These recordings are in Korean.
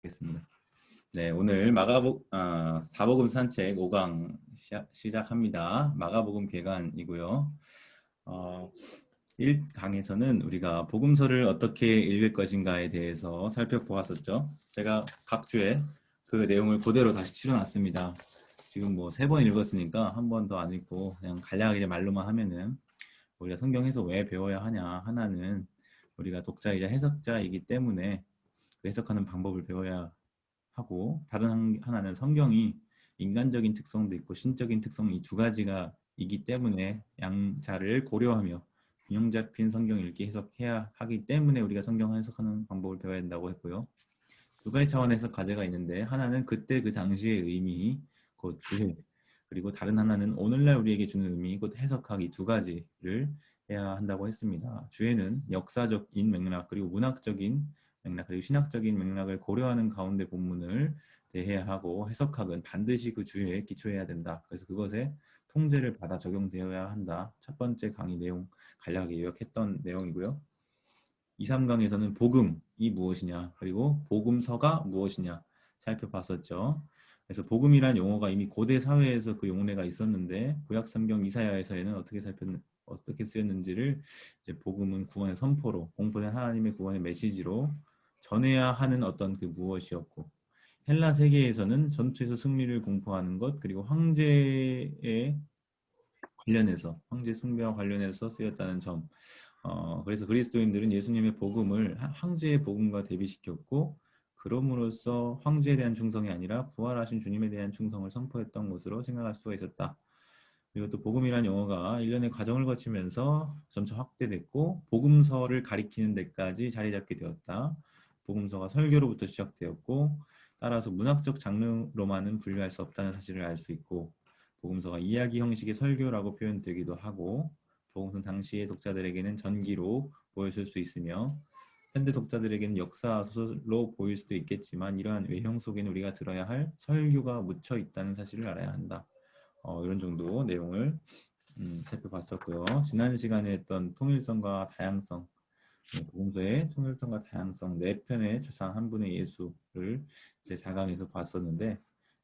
겠습니다. 네, 오늘 사복음 산책 5강 시작합니다. 마가복음 개관이고요. 1강에서는 우리가 복음서를 어떻게 읽을 것인가에 대해서 살펴보았었죠. 제가 각 주에 그 내용을 그대로 다시 치러놨습니다. 지금 뭐 3번 읽었으니까 한 번 더 안 읽고 그냥 간략하게 말로만 하면은 우리가 성경 해석 왜 배워야 하냐. 하나는 우리가 독자이자 해석자이기 때문에 그 해석하는 방법을 배워야 하고, 다른 하나는 성경이 인간적인 특성도 있고 신적인 특성이 이 두 가지가 있기 때문에 양자를 고려하며 균형 잡힌 성경 읽기 해석해야 하기 때문에 우리가 성경 해석하는 방법을 배워야 된다고 했고요. 두 가지 차원에서 과제가 있는데, 하나는 그때 그 당시의 의미, 곧 주해, 그리고 다른 하나는 오늘날 우리에게 주는 의미, 곧 해석하기, 두 가지를 해야 한다고 했습니다. 주해는 역사적인 맥락, 그리고 문학적인 맥락, 그리고 신학적인 맥락을 고려하는 가운데 본문을 대해야 하고, 해석학은 반드시 그 주해에 기초해야 된다. 그래서 그것에 통제를 받아 적용되어야 한다. 첫 번째 강의 내용 간략하게 요약했던 내용이고요. 2, 3강에서는 복음이 무엇이냐, 그리고 복음서가 무엇이냐 살펴봤었죠. 그래서 복음이란 용어가 이미 고대 사회에서 그 용례가 있었는데, 구약 성경 이사야에서는 어떻게 쓰였는지를, 이제 복음은 구원의 선포로, 공포된 하나님의 구원의 메시지로 전해야 하는 어떤 그 무엇이었고, 헬라 세계에서는 전투에서 승리를 공포하는 것, 그리고 황제에 관련해서, 황제 숭배와 관련해서 쓰였다는 점. 그래서 그리스도인들은 예수님의 복음을 황제의 복음과 대비시켰고, 그럼으로써 황제에 대한 충성이 아니라 부활하신 주님에 대한 충성을 선포했던 것으로 생각할 수가 있었다. 그리고 또 복음이란 용어가 일련의 과정을 거치면서 점차 확대됐고, 복음서를 가리키는 데까지 자리 잡게 되었다. 복음서가 설교로부터 시작되었고, 따라서 문학적 장르로만은 분류할 수 없다는 사실을 알 수 있고, 복음서가 이야기 형식의 설교라고 표현되기도 하고, 복음서는 당시의 독자들에게는 전기로 보였을 수 있으며, 현대 독자들에게는 역사 소설로 보일 수도 있겠지만, 이러한 외형 속에는 우리가 들어야 할 설교가 묻혀 있다는 사실을 알아야 한다. 이런 정도 내용을 살펴봤었고요. 지난 시간에 했던 통일성과 다양성, 복음서의 통일성과 다양성 4편의 조상 한 분의 예수를 제 4강에서 봤었는데,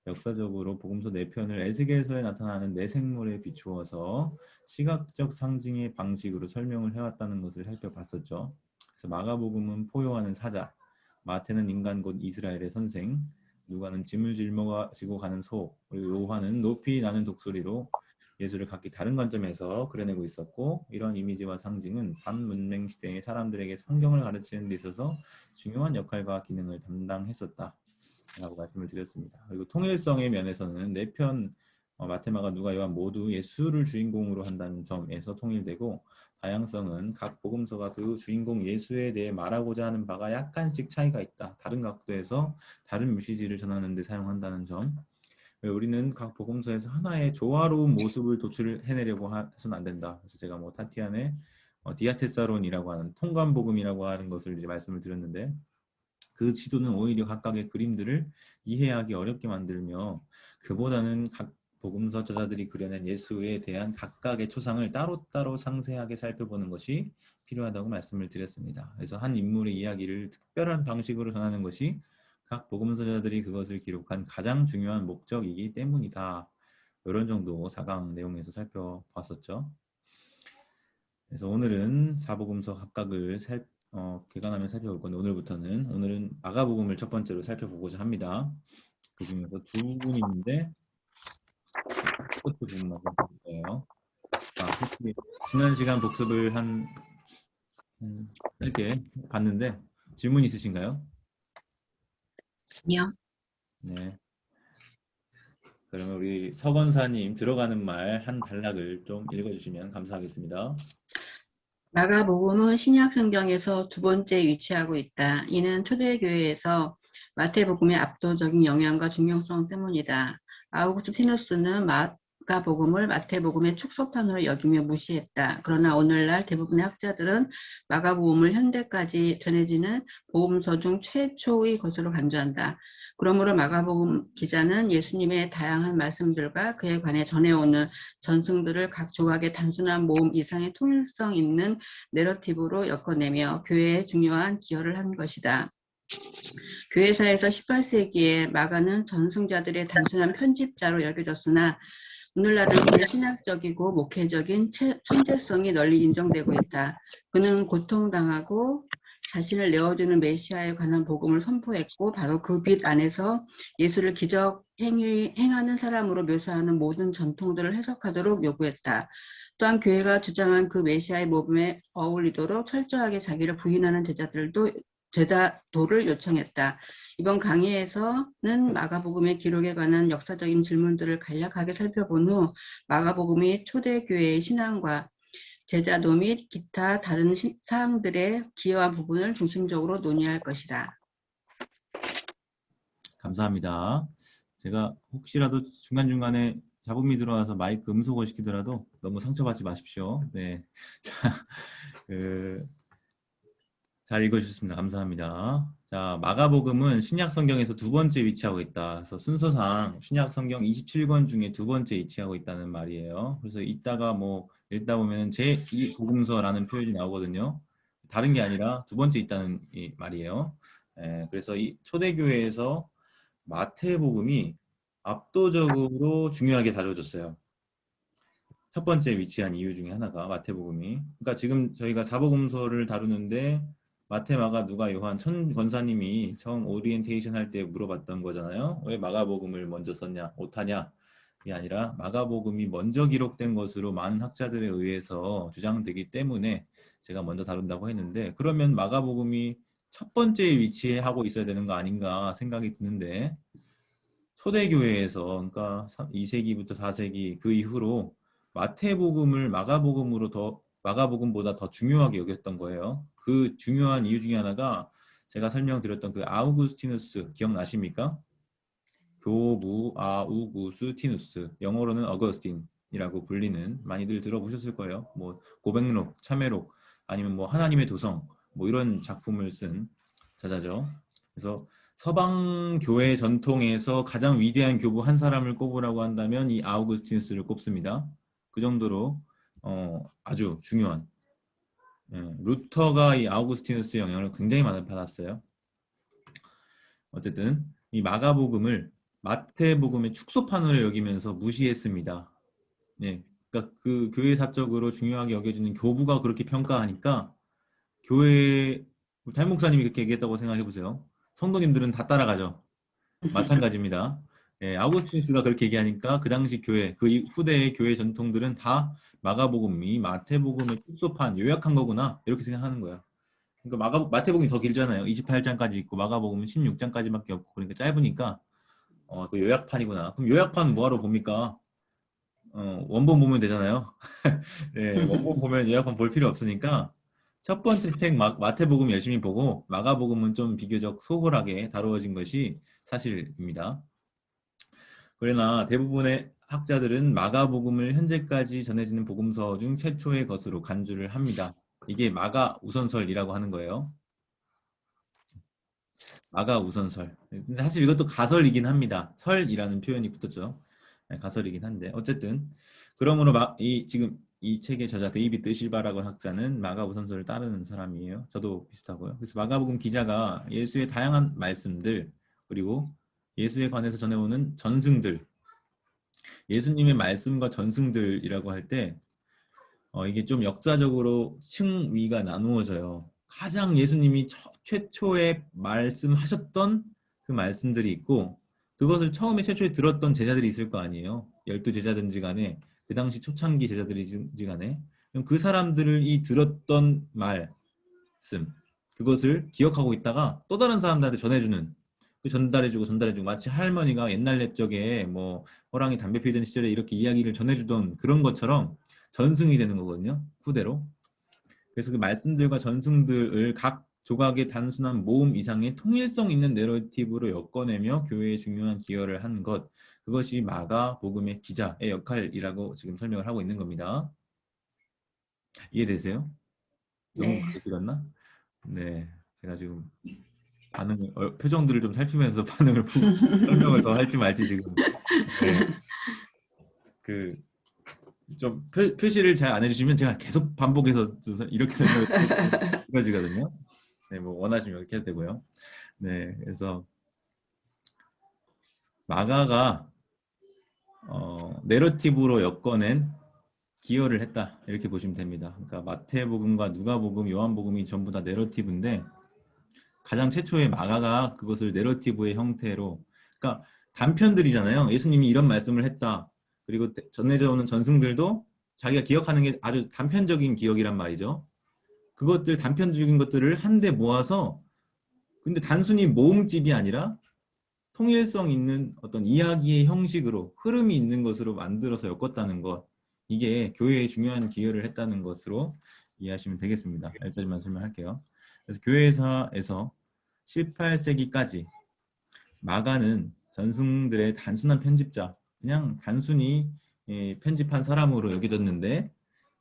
역사적으로 복음서 4편을 에스겔서에 나타나는 내생물에 비추어서 시각적 상징의 방식으로 설명을 해왔다는 것을 살펴봤었죠. 그래서 마가복음은 포효하는 사자, 마태는 인간 곧 이스라엘의 선생, 누가는 짐을 짊어지고 가는 소, 그리고 요한은 높이 나는 독수리로 예수를 각기 다른 관점에서 그려내고 있었고, 이런 이미지와 상징은 반문맹 시대의 사람들에게 성경을 가르치는 데 있어서 중요한 역할과 기능을 담당했었다 라고 말씀을 드렸습니다. 그리고 통일성의 면에서는 4편 마태, 마가, 누가, 요한 모두 예수를 주인공으로 한다는 점에서 통일되고, 다양성은 각 복음서가 그 주인공 예수에 대해 말하고자 하는 바가 약간씩 차이가 있다. 다른 각도에서 다른 메시지를 전하는 데 사용한다는 점. 우리는 각 복음서에서 하나의 조화로운 모습을 도출해내려고 해서는 안 된다. 그래서 제가 뭐 타티안의 디아테사론이라고 하는 통관 복음이라고 하는 것을 이제 말씀을 드렸는데, 그 지도는 오히려 각각의 그림들을 이해하기 어렵게 만들며, 그보다는 각 복음서 저자들이 그려낸 예수에 대한 각각의 초상을 따로따로 상세하게 살펴보는 것이 필요하다고 말씀을 드렸습니다. 그래서 한 인물의 이야기를 특별한 방식으로 전하는 것이 각 복음서자들이 그것을 기록한 가장 중요한 목적이기 때문이다. 이런 정도 4강 내용에서 살펴봤었죠. 그래서 오늘은 사복음서 각각을 개관하며 살펴볼 건데, 오늘은 마가복음을 첫 번째로 살펴보고자 합니다. 그 중에서 두 분이 있는데 첫 번째 부분만 좀 볼 거예요. 혹시 지난 시간 복습을 짧게 봤는데 질문 있으신가요? 아니요. 네. 그러면 우리 서건사님 들어가는 말 한 단락을 좀 읽어주시면 감사하겠습니다. 마가복음은 신약 성경에서 두 번째 위치하고 있다. 이는 초대교회에서 마태복음의 압도적인 영향과 중요성 때문이다. 아우구스티누스는 마가복음을 마태복음의 축소판으로 여기며 무시했다. 그러나 오늘날 대부분의 학자들은 마가복음을 현대까지 전해지는 복음서 중 최초의 것으로 간주한다. 그러므로 마가복음 기자는 예수님의 다양한 말씀들과 그에 관해 전해오는 전승들을 각 조각의 단순한 모음 이상의 통일성 있는 내러티브로 엮어내며 교회에 중요한 기여를 한 것이다. 교회사에서 18세기에 마가는 전승자들의 단순한 편집자로 여겨졌으나 오늘날은 그의 신학적이고 목회적인 천재성이 널리 인정되고 있다. 그는 고통당하고 자신을 내어주는 메시아에 관한 복음을 선포했고 바로 그 빛 안에서 예수를 기적 행하는 사람으로 묘사하는 모든 전통들을 해석하도록 요구했다. 또한 교회가 주장한 그 메시아의 모범에 어울리도록 철저하게 자기를 부인하는 제자도를 요청했다. 이번 강의에서는 마가복음의 기록에 관한 역사적인 질문들을 간략하게 살펴본 후 마가복음이 초대교회의 신앙과 제자도 및 기타 다른 사항들의 기여한 부분을 중심적으로 논의할 것이다. 감사합니다. 제가 혹시라도 중간중간에 잡음이 들어와서 마이크 음소거 시키더라도 너무 상처받지 마십시오. 네. 자, 잘 읽어주셨습니다. 감사합니다. 자, 마가복음은 신약 성경에서 두 번째 위치하고 있다. 그래서 순서상 신약 성경 27권 중에 두 번째 위치하고 있다는 말이에요. 그래서 이따가 뭐 읽다 보면 제2복음서라는 표현이 나오거든요. 다른 게 아니라 두 번째 있다는 이 말이에요. 그래서 이 초대교회에서 마태복음이 압도적으로 중요하게 다뤄졌어요. 첫 번째 위치한 이유 중에 하나가 마태복음이. 그러니까 지금 저희가 사복음서를 다루는데 마태, 마가, 누가, 요한 천 권사님이 처음 오리엔테이션 할 때 물어봤던 거잖아요. 왜 마가복음을 먼저 썼냐, 오타냐? 이게 아니라 마가복음이 먼저 기록된 것으로 많은 학자들에 의해서 주장되기 때문에 제가 먼저 다룬다고 했는데, 그러면 마가복음이 첫 번째 위치에 하고 있어야 되는 거 아닌가 생각이 드는데, 초대교회에서 그러니까 2세기부터 4세기 그 이후로 마태복음을 마가복음보다 더 중요하게 여겼던 거예요. 그 중요한 이유 중에 하나가 제가 설명드렸던 그 아우구스티누스 기억나십니까? 교부 아우구스티누스, 영어로는 어거스틴이라고 불리는, 많이들 들어보셨을 거예요. 뭐 고백록, 참회록, 아니면 뭐 하나님의 도성, 뭐 이런 작품을 쓴 저자죠. 그래서 서방 교회 전통에서 가장 위대한 교부 한 사람을 꼽으라고 한다면 이 아우구스티누스를 꼽습니다. 그 정도로 아주 중요한, 루터가 이 아우구스티누스의 영향을 굉장히 많이 받았어요. 어쨌든 이 마가복음을 마태복음의 축소판으로 여기면서 무시했습니다. 네, 그러니까 그 교회사적으로 중요하게 여겨지는 교부가 그렇게 평가하니까 교회 담임 목사님이 그렇게 얘기했다고 생각해 보세요. 성도님들은 다 따라가죠. 마찬가지입니다. 아우구스티누스가 그렇게 얘기하니까 그 당시 교회, 그 후대의 교회 전통들은 다 마가복음이 마태복음의 축소판, 요약한 거구나 이렇게 생각하는 거예요. 그러니까 마태복음이 더 길잖아요. 28장까지 있고 마가복음은 16장까지밖에 없고, 그러니까 짧으니까 그 요약판이구나. 그럼 요약판 뭐하러 봅니까? 원본 보면 되잖아요. 네, 원본 보면 요약판 볼 필요 없으니까 첫 번째 책 마태복음 열심히 보고 마가복음은 좀 비교적 소홀하게 다루어진 것이 사실입니다. 그러나 대부분의 학자들은 마가복음을 현재까지 전해지는 복음서 중 최초의 것으로 간주를 합니다. 이게 마가 우선설이라고 하는 거예요. 마가 우선설. 근데 사실 이것도 가설이긴 합니다. 설이라는 표현이 붙었죠. 가설이긴 한데 어쨌든 그러므로 지금 이 책의 저자 데이비드 실바라고 학자는 마가 우선설을 따르는 사람이에요. 저도 비슷하고요. 그래서 마가복음 기자가 예수의 다양한 말씀들, 그리고 예수에 관해서 전해오는 전승들, 예수님의 말씀과 전승들이라고 할 때 이게 좀 역사적으로 층위가 나누어져요. 가장 예수님이 최초에 말씀하셨던 그 말씀들이 있고, 그것을 처음에 최초에 들었던 제자들이 있을 거 아니에요. 12제자든지 간에, 그 당시 초창기 제자들이든지 간에, 그럼 그 사람들이 들었던 말씀, 그것을 기억하고 있다가 또 다른 사람들한테 전해주는, 그 전달해주고 마치 할머니가 옛날 옛적에 뭐 호랑이 담배 피던 시절에 이렇게 이야기를 전해주던 그런 것처럼 전승이 되는 거거든요. 후대로. 그래서 그 말씀들과 전승들을 각 조각의 단순한 모음 이상의 통일성 있는 내러티브로 엮어내며 교회에 중요한 기여를 한 것, 그것이 마가복음의 기자의 역할이라고 지금 설명을 하고 있는 겁니다. 이해되세요? 너무 네. 많이 들었나? 네, 제가 지금 표정들을 좀 살피면서 반응을 보고 설명을 더 할지 말지 지금 좀 표시를 잘 안 해주시면 제가 계속 반복해서 이렇게 설명을 이루어지거든요. 네, 뭐 원하시면 이렇게 해도 되고요. 네, 그래서 마가가 내러티브로 엮어낸 기여를 했다 이렇게 보시면 됩니다. 그러니까 마태복음과 누가복음, 요한복음이 전부 다 내러티브인데 가장 최초의 마가가 그것을 내러티브의 형태로, 그러니까 단편들이잖아요. 예수님이 이런 말씀을 했다. 그리고 전해져 오는 전승들도 자기가 기억하는 게 아주 단편적인 기억이란 말이죠. 그것들 단편적인 것들을 한데 모아서, 근데 단순히 모음집이 아니라 통일성 있는 어떤 이야기의 형식으로 흐름이 있는 것으로 만들어서 엮었다는 것, 이게 교회에 중요한 기여를 했다는 것으로 이해하시면 되겠습니다. 여기까지만 설명할게요. 그래서 교회사에서 18세기까지 마가는 전승들의 단순한 편집자, 그냥 단순히 편집한 사람으로 여겨졌는데,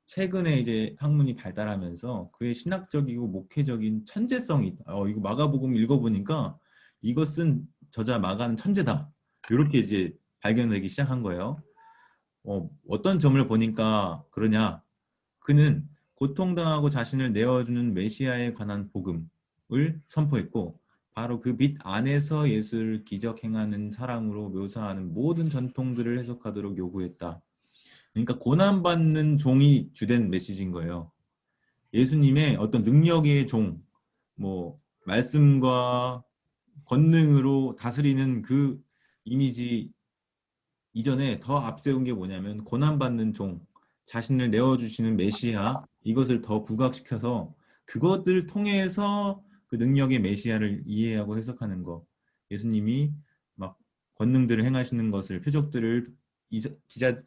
최근에 이제 학문이 발달하면서 그의 신학적이고 목회적인 천재성이, 이거 마가복음 읽어보니까 이것은 저자 마가는 천재다, 이렇게 이제 발견되기 시작한 거예요. 어떤 점을 보니까 그러냐? 그는 고통당하고 자신을 내어주는 메시아에 관한 복음을 선포했고, 바로 그 빛 안에서 예수를 기적 행하는 사람으로 묘사하는 모든 전통들을 해석하도록 요구했다. 그러니까 고난받는 종이 주된 메시지인 거예요. 예수님의 어떤 능력의 종, 뭐 말씀과 권능으로 다스리는 그 이미지 이전에 더 앞세운 게 뭐냐면 고난받는 종, 자신을 내어주시는 메시아, 이것을 더 부각시켜서 그것을 통해서 그 능력의 메시아를 이해하고 해석하는 거. 예수님이 막 권능들을 행하시는 것을, 표적들을,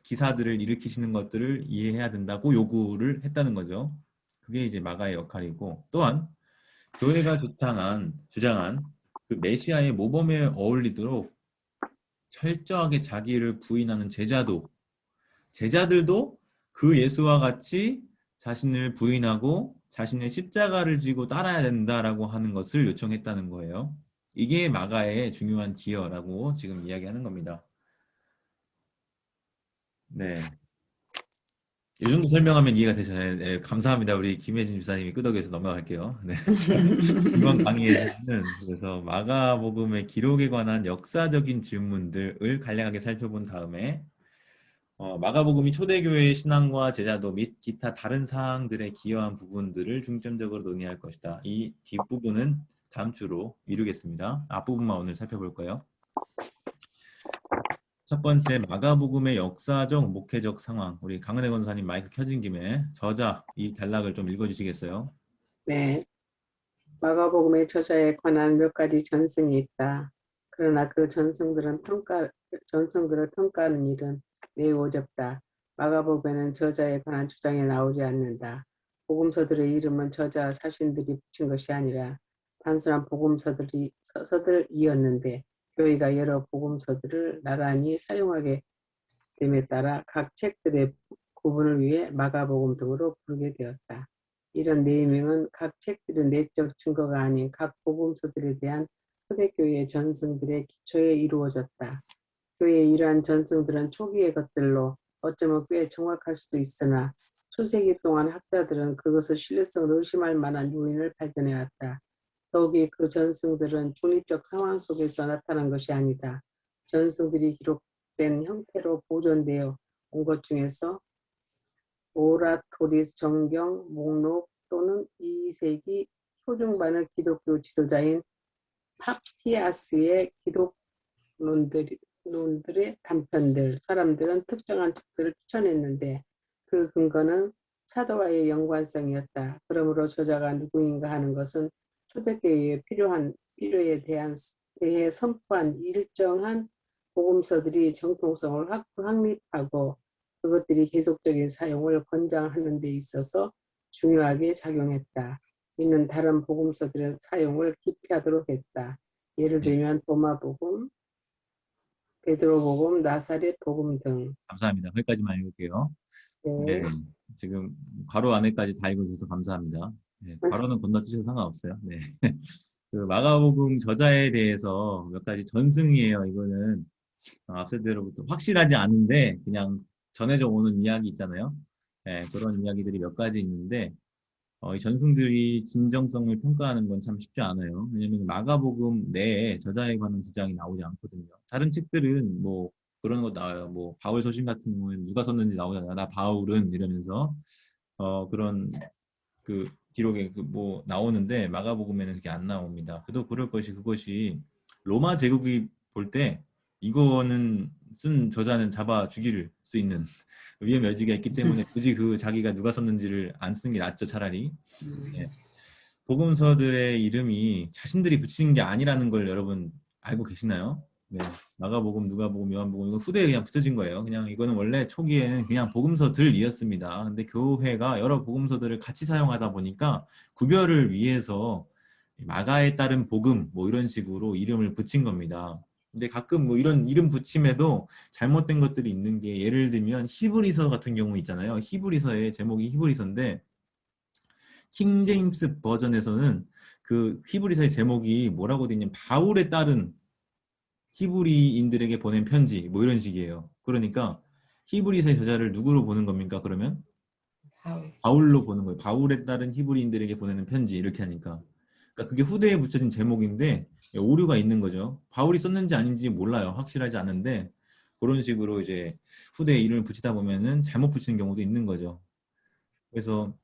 기사들을 일으키시는 것들을 이해해야 된다고 요구를 했다는 거죠. 그게 이제 마가의 역할이고, 또한 교회가 주장한 그 메시아의 모범에 어울리도록 철저하게 자기를 부인하는 제자들도 그 예수와 같이 자신을 부인하고 자신의 십자가를 지고 따라야 된다라고 하는 것을 요청했다는 거예요. 이게 마가의 중요한 기여라고 지금 이야기하는 겁니다. 네. 이 정도 설명하면 이해가 되잖아요. 네, 감사합니다. 우리 김혜진 주사님이 끄덕여서 넘어갈게요. 네. 이번 강의에서는 그래서 마가복음의 기록에 관한 역사적인 질문들을 간략하게 살펴본 다음에 마가복음이 초대교회의 신앙과 제자도 및 기타 다른 사항들에 기여한 부분들을 중점적으로 논의할 것이다. 이 뒷부분은 다음 주로 미루겠습니다. 앞부분만 오늘 살펴볼 거예요. 첫 번째, 마가복음의 역사적, 목회적 상황. 우리 강은혜 권사님 마이크 켜진 김에 저자 이 단락을 좀 읽어주시겠어요? 네, 마가복음의 저자에 관한 몇 가지 전승이 있다. 그러나 그 전승들을 평가하는 일은 매우 어렵다. 마가복음에는 저자에 관한 주장이 나오지 않는다. 복음서들의 이름은 저자 자신들이 붙인 것이 아니라 단순한 서들이었는데 교회가 여러 복음서들을 나란히 사용하게 됨에 따라 각 책들의 구분을 위해 마가복음 등으로 부르게 되었다. 이런 네이밍은 각 책들의 내적 증거가 아닌 각 복음서들에 대한 초대교회의 전승들의 기초에 이루어졌다. 교회의 이러한 전승들은 초기의 것들로 어쩌면 꽤 정확할 수도 있으나 수세기 동안 학자들은 그것의 신뢰성을 의심할 만한 요인을 발견해왔다. 더욱이 그 전승들은 중립적 상황 속에서 나타난 것이 아니다. 전승들이 기록된 형태로 보존되어 온 것 중에서 오라토리스 정경 목록 또는 2세기 초중반의 기독교 지도자인 파피아스의 기독론들의 단편들, 사람들은 특정한 책들을 추천했는데 그 근거는 사도와의 연관성이었다. 그러므로 저자가 누구인가 하는 것은 초대교회에 필요에 대해 선포한 일정한 복음서들이 정통성을 확립하고 그것들이 계속적인 사용을 권장하는 데 있어서 중요하게 작용했다. 이는 다른 복음서들의 사용을 기피하도록 했다. 예를 네, 들면 도마복음, 베드로복음, 나사렛 복음 등. 감사합니다. 거기까지만 읽을게요. 네, 네. 지금 괄호 안에까지 다 읽어주셔서 감사합니다. 네, 괄호는 건너뛰셔도 상관없어요. 네. 그 마가복음 저자에 대해서 몇 가지 전승이에요. 이거는 앞서대로부터 확실하지 않은데 그냥 전해져 오는 이야기 있잖아요. 네, 그런 이야기들이 몇 가지 있는데 이 전승들이 진정성을 평가하는 건 참 쉽지 않아요. 왜냐하면 마가복음 내에 저자에 관한 주장이 나오지 않거든요. 다른 책들은 뭐 그런 거 나와요. 뭐 바울 서신 같은 경우에는 누가 썼는지 나오잖아요. 나 바울은 이러면서 그런 그 기록에 그 뭐 나오는데 마가복음에는 그게 안 나옵니다. 그도 그럴 것이 그것이 로마 제국이 볼 때 이거는 쓴 저자는 잡아 죽일 수 있는 위험 여지가 있기 때문에 굳이 그 자기가 누가 썼는지를 안 쓰는 게 낫죠, 차라리. 예. 복음서들의 이름이 자신들이 붙이는 게 아니라는 걸 여러분 알고 계시나요? 네. 마가복음, 누가복음, 요한복음 이거 후대에 그냥 붙여진 거예요. 그냥 이거는 원래 초기에는 그냥 복음서들이었습니다. 근데 교회가 여러 복음서들을 같이 사용하다 보니까 구별을 위해서 마가에 따른 복음 뭐 이런 식으로 이름을 붙인 겁니다. 근데 가끔 뭐 이런 이름 붙임에도 잘못된 것들이 있는 게 예를 들면 히브리서 같은 경우 있잖아요. 히브리서의 제목이 히브리서인데 킹 제임스 버전에서는 그 히브리서의 제목이 뭐라고 되어 있냐면 바울에 따른 히브리인들에게 보낸 편지 뭐 이런 식이에요. 그러니까 히브리서의 저자를 누구로 보는 겁니까? 그러면 바울로 보는 거예요. 바울에 따른 히브리인들에게 보내는 편지 이렇게 하니까. 그러니까 그게 후대에 붙여진 제목인데 오류가 있는 거죠. 바울이 썼는지 아닌지 몰라요. 확실하지 않은데 그런 식으로 이제 후대에 이름을 붙이다 보면은 잘못 붙이는 경우도 있는 거죠. 그래서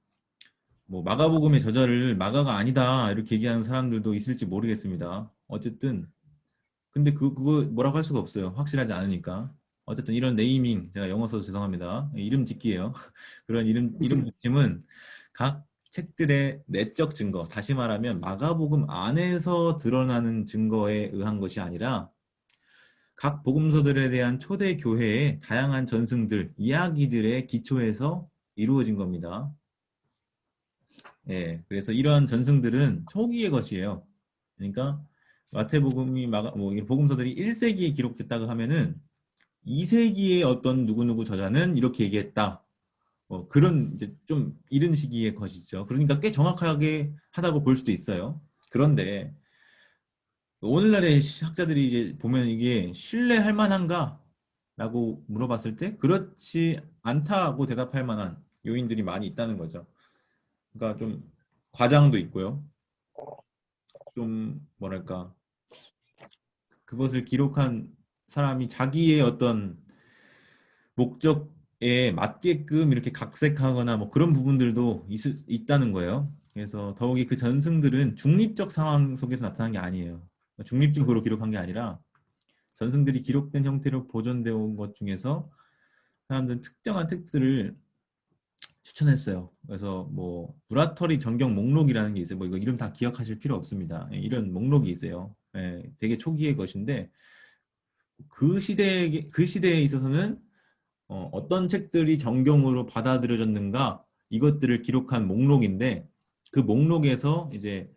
뭐 마가복음의 저자를 마가가 아니다 이렇게 얘기하는 사람들도 있을지 모르겠습니다. 어쨌든 근데 그거 뭐라고 할 수가 없어요. 확실하지 않으니까. 어쨌든 이런 네이밍 제가 영어 써서 죄송합니다. 이름 짓기예요. 그런 이름 붙임은 각 책들의 내적 증거, 다시 말하면 마가복음 안에서 드러나는 증거에 의한 것이 아니라 각 복음서들에 대한 초대 교회의 다양한 전승들, 이야기들의 기초에서 이루어진 겁니다. 예, 그래서 이러한 전승들은 초기의 것이에요. 그러니까 마태복음이 뭐 복음서들이 1세기에 기록됐다고 하면은 2세기에 어떤 누구누구 저자는 이렇게 얘기했다. 그런 이제 좀 이른 시기의 것이죠. 그러니까 꽤 정확하게 하다고 볼 수도 있어요. 그런데 오늘날의 학자들이 이제 보면 이게 신뢰할 만한가? 라고 물어봤을 때 그렇지 않다고 대답할 만한 요인들이 많이 있다는 거죠. 그러니까 좀 과장도 있고요. 좀 뭐랄까 그것을 기록한 사람이 자기의 어떤 목적에 맞게끔 이렇게 각색하거나 뭐 그런 부분들도 있다는 거예요. 그래서 더욱이 그 전승들은 중립적 상황 속에서 나타난 게 아니에요. 중립적으로 기록한 게 아니라 전승들이 기록된 형태로 보존되어 온 것 중에서 사람들은 특정한 텍스트를 추천했어요. 그래서 뭐 브라터리 전경 목록이라는 게 있어요. 뭐 이거 이름 다 기억하실 필요 없습니다. 이런 목록이 있어요. 되게 초기의 것인데 그 시대에 있어서는 어떤 책들이 정경으로 받아들여졌는가 이것들을 기록한 목록인데 그 목록에서 이제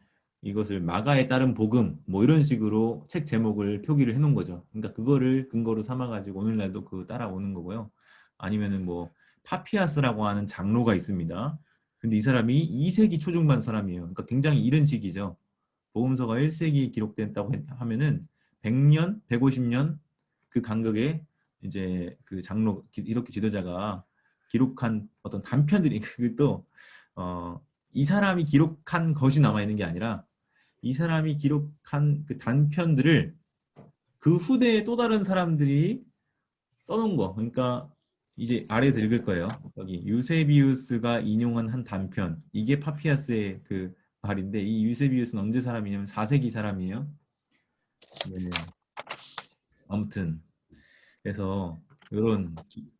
이것을 마가에 따른 복음 뭐 이런 식으로 책 제목을 표기를 해놓은 거죠. 그러니까 그거를 근거로 삼아가지고 오늘날도 그 따라오는 거고요. 아니면은 뭐 파피아스라고 하는 장로가 있습니다. 근데 이 사람이 2세기 초중반 사람이에요. 그러니까 굉장히 이른 시기죠. 복음서가 1세기에 기록됐다고 하면은 100년, 150년 그 간격에 이제 그 장로 기독교 지도자가 기록한 어떤 단편들이 그것도 이 사람이 기록한 것이 남아 있는 게 아니라 이 사람이 기록한 그 단편들을 그 후대에 또 다른 사람들이 써놓은 거. 그러니까 이제 아래에서 읽을 거예요. 여기 유세비우스가 인용한 한 단편. 이게 파피아스의 그 말인데 이 유세비우스는 언제 사람이냐면 4세기 사람이에요. 네. 아무튼 그래서 이런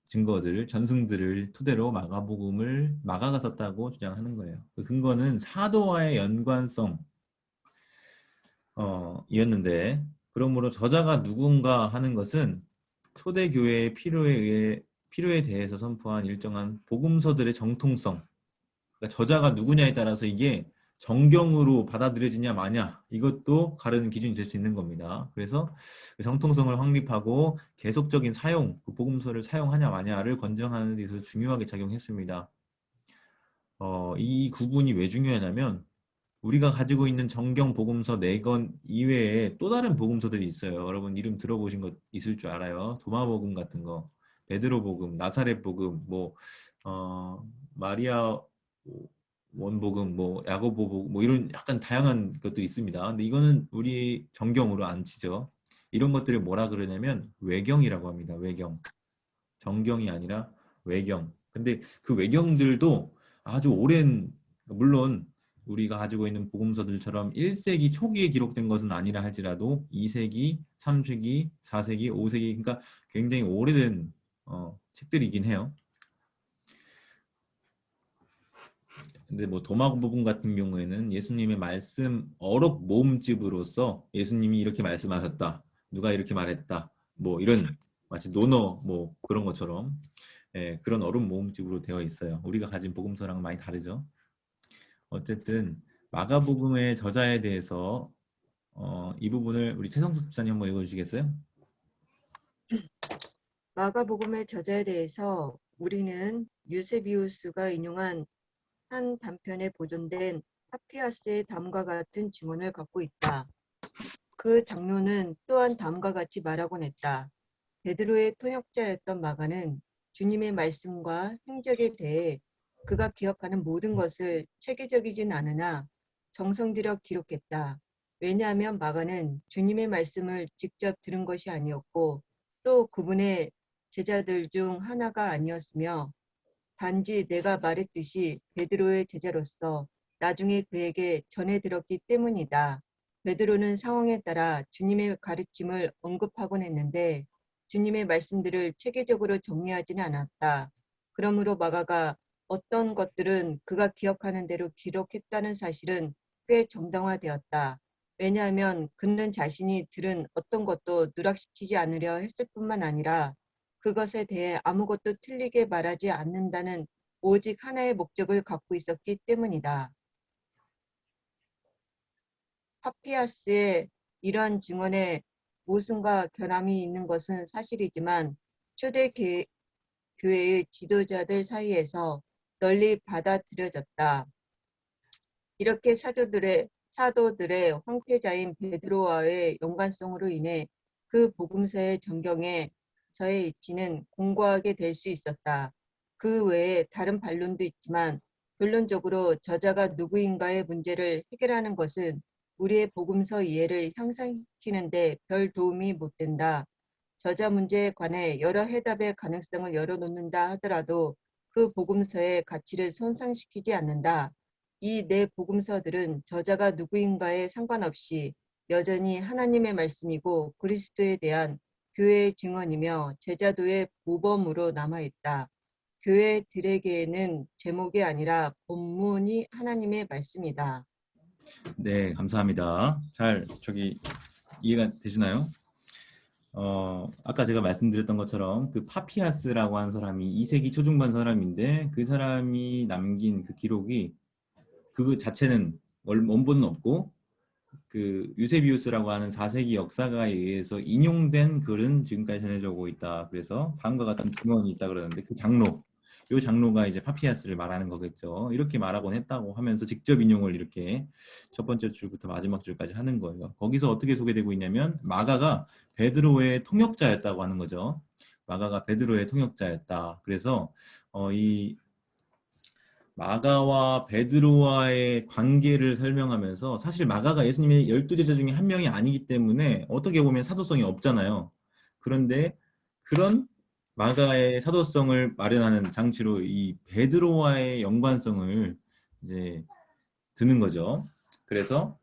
증거들, 전승들을 토대로 마가복음을 마가가 썼다고 주장하는 거예요. 그 근거는 사도와의 연관성 이었는데 그러므로 저자가 누군가 하는 것은 초대교회의 필요에 대해서 선포한 일정한 복음서들의 정통성. 그러니까 저자가 누구냐에 따라서 이게 정경으로 받아들여지냐 마냐 이것도 가르는 기준이 될 수 있는 겁니다. 그래서 그 정통성을 확립하고 계속적인 사용, 그 복음서를 사용하냐 마냐를 권장하는 데 있어서 중요하게 작용했습니다. 이 구분이 왜 중요하냐면 우리가 가지고 있는 정경 복음서 4권 이외에 또 다른 복음서들이 있어요. 여러분 이름 들어보신 것 있을 줄 알아요. 도마복음 같은 거, 베드로 복음, 나사렛 복음, 뭐 마리아 원복음, 뭐 야고보복음, 뭐 이런 약간 다양한 것도 있습니다. 근데 이거는 우리 정경으로 안 치죠. 이런 것들을 뭐라 그러냐면 외경이라고 합니다. 외경. 정경이 아니라 외경. 근데 그 외경들도 아주 오랜, 물론 우리가 가지고 있는 복음서들처럼 1세기 초기에 기록된 것은 아니라 할지라도 2세기, 3세기, 4세기, 5세기, 그러니까 굉장히 오래된 책들이긴 해요. 근데 뭐 도마복음 같은 경우에는 예수님의 말씀 어록 모음집으로서 예수님이 이렇게 말씀하셨다. 누가 이렇게 말했다. 뭐 이런 마치 논어 뭐 그런 것처럼 예, 그런 어록 모음집으로 되어 있어요. 우리가 가진 복음서랑은 많이 다르죠. 어쨌든 마가복음의 저자에 대해서 이 부분을 우리 최성수 집사님 한번 읽어주시겠어요? 마가복음의 저자에 대해서 우리는 유세비우스가 인용한 한 단편에 보존된 파피아스의 다음과 같은 증언을 갖고 있다. 그 장로는 또한 다음과 같이 말하곤 했다. 베드로의 통역자였던 마가는 주님의 말씀과 행적에 대해 그가 기억하는 모든 것을 체계적이진 않으나 정성 들여 기록했다. 왜냐하면 마가는 주님의 말씀을 직접 들은 것이 아니었고 또 그분의 제자들 중 하나가 아니었으며 단지 내가 말했듯이 베드로의 제자로서 나중에 그에게 전해 들었기 때문이다. 베드로는 상황에 따라 주님의 가르침을 언급하곤 했는데 주님의 말씀들을 체계적으로 정리하지는 않았다. 그러므로 마가가 어떤 것들은 그가 기억하는 대로 기록했다는 사실은 꽤 정당화되었다. 왜냐하면 그는 자신이 들은 어떤 것도 누락시키지 않으려 했을 뿐만 아니라 그것에 대해 아무것도 틀리게 말하지 않는다는 오직 하나의 목적을 갖고 있었기 때문이다. 파피아스의 이러한 증언에 모순과 결함이 있는 것은 사실이지만 초대 교회의 지도자들 사이에서 널리 받아들여졌다. 이렇게 사도들의 황태자인 베드로와의 연관성으로 인해 그 복음서의 전경에서의 이치는 공고하게 될 수 있었다. 그 외에 다른 반론도 있지만 결론적으로 저자가 누구인가의 문제를 해결하는 것은 우리의 복음서 이해를 향상시키는 데 별 도움이 못 된다. 저자 문제에 관해 여러 해답의 가능성을 열어놓는다 하더라도 그 복음서의 가치를 손상시키지 않는다. 이 네 복음서들은 저자가 누구인가에 상관없이 여전히 하나님의 말씀이고 그리스도에 대한 교회의 증언이며 제자도의 모범으로 남아있다. 교회들에게는 제목이 아니라 본문이 하나님의 말씀이다. 네, 감사합니다. 잘 이해가 되시나요? 아까 제가 말씀드렸던 것처럼 그 파피아스라고 하는 사람이 2세기 초중반 사람인데 그 사람이 남긴 그 기록이 그 자체는 원본은 없고 그 유세비우스라고 하는 4세기 역사가에 의해서 인용된 글은 지금까지 전해져 오고 있다. 그래서 다음과 같은 증언이 있다 그러는데 그 요 장로가 이제 파피아스를 말하는 거겠죠. 이렇게 말하곤 했다고 하면서 직접 인용을 이렇게 첫 번째 줄부터 마지막 줄까지 하는 거예요. 거기서 어떻게 소개되고 있냐면 마가가 베드로의 통역자였다고 하는 거죠. 마가가 베드로의 통역자였다. 그래서 이 마가와 베드로와의 관계를 설명하면서 사실 마가가 예수님의 12제자 중에 한 명이 아니기 때문에 어떻게 보면 사도성이 없잖아요. 그런데 그런 마가의 사도성을 마련하는 장치로 이 베드로와의 연관성을 이제 드는 거죠. 그래서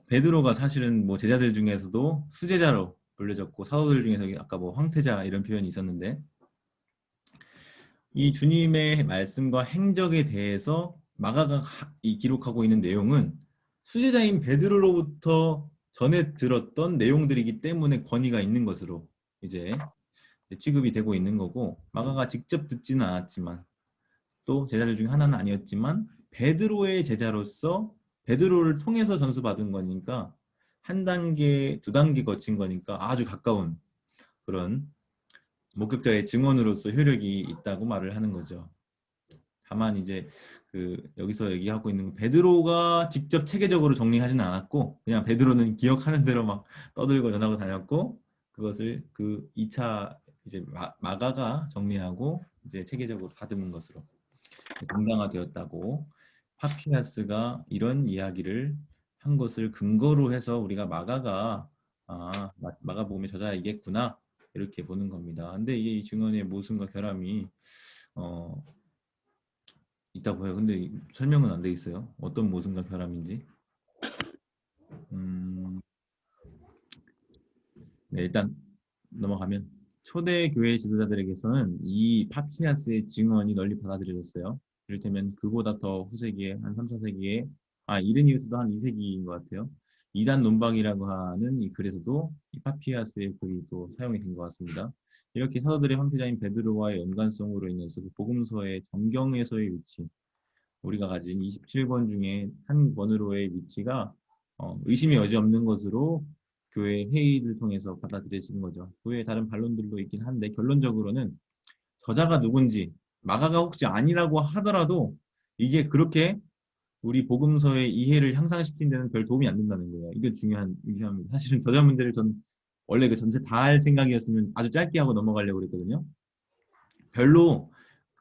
베드로가 사실은 뭐 제자들 중에서도 수제자로 불려졌고 사도들 중에서 아까 뭐 황태자 이런 표현이 있었는데 이 주님의 말씀과 행적에 대해서 마가가 기록하고 있는 내용은 수제자인 베드로로부터 전에 들었던 내용들이기 때문에 권위가 있는 것으로 이제 취급이 되고 있는 거고 마가가 직접 듣지는 않았지만 또 제자들 중에 하나는 아니었지만 베드로의 제자로서 베드로를 통해서 전수받은 거니까 한 단계, 두 단계 거친 거니까 아주 가까운 그런 목격자의 증언으로서 효력이 있다고 말을 하는 거죠. 다만 이제 여기서 얘기하고 있는 베드로가 직접 체계적으로 정리하지는 않았고 그냥 베드로는 기억하는 대로 막 떠들고 전하고 다녔고 그것을 그 2차 이제 마가가 정리하고 이제 체계적으로 다듬은 것으로 정당화되었다고 파피아스가 이런 이야기를 한 것을 근거로 해서 우리가 마가가 마가복음의 저자이겠구나 이렇게 보는 겁니다. 근데 이게 이 증언의 모순과 결함이 있다고 해요. 근데 설명은 안 돼 있어요. 어떤 모순과 결함인지. 네, 일단 넘어가면 초대 교회 지도자들에게서는 이 파피아스의 증언이 널리 받아들여졌어요. 이를테면 그보다 더 후세기에 한 3, 4세기에 이르니우스도 한 2세기인 것 같아요. 이단 논박이라고 하는 이 글에서도 이 파피아스의 글이 또 사용이 된 것 같습니다. 이렇게 사도들의 황태자인 베드로와의 연관성으로 인해서 그 복음서의 정경에서의 위치, 우리가 가진 27권 중에 한 권으로의 위치가 의심의 여지 없는 것으로 교회 회의를 통해서 받아들여지는 거죠. 그 외에 다른 반론들도 있긴 한데 결론적으로는 저자가 누군지 마가가 혹시 아니라고 하더라도 이게 그렇게 우리 복음서의 이해를 향상시키는 데는 별 도움이 안 된다는 거예요. 이게 중요합니다. 사실은 저자 문제를 전 원래 그 전체 다 할 생각이었으면 아주 짧게 하고 넘어가려고 그랬거든요. 별로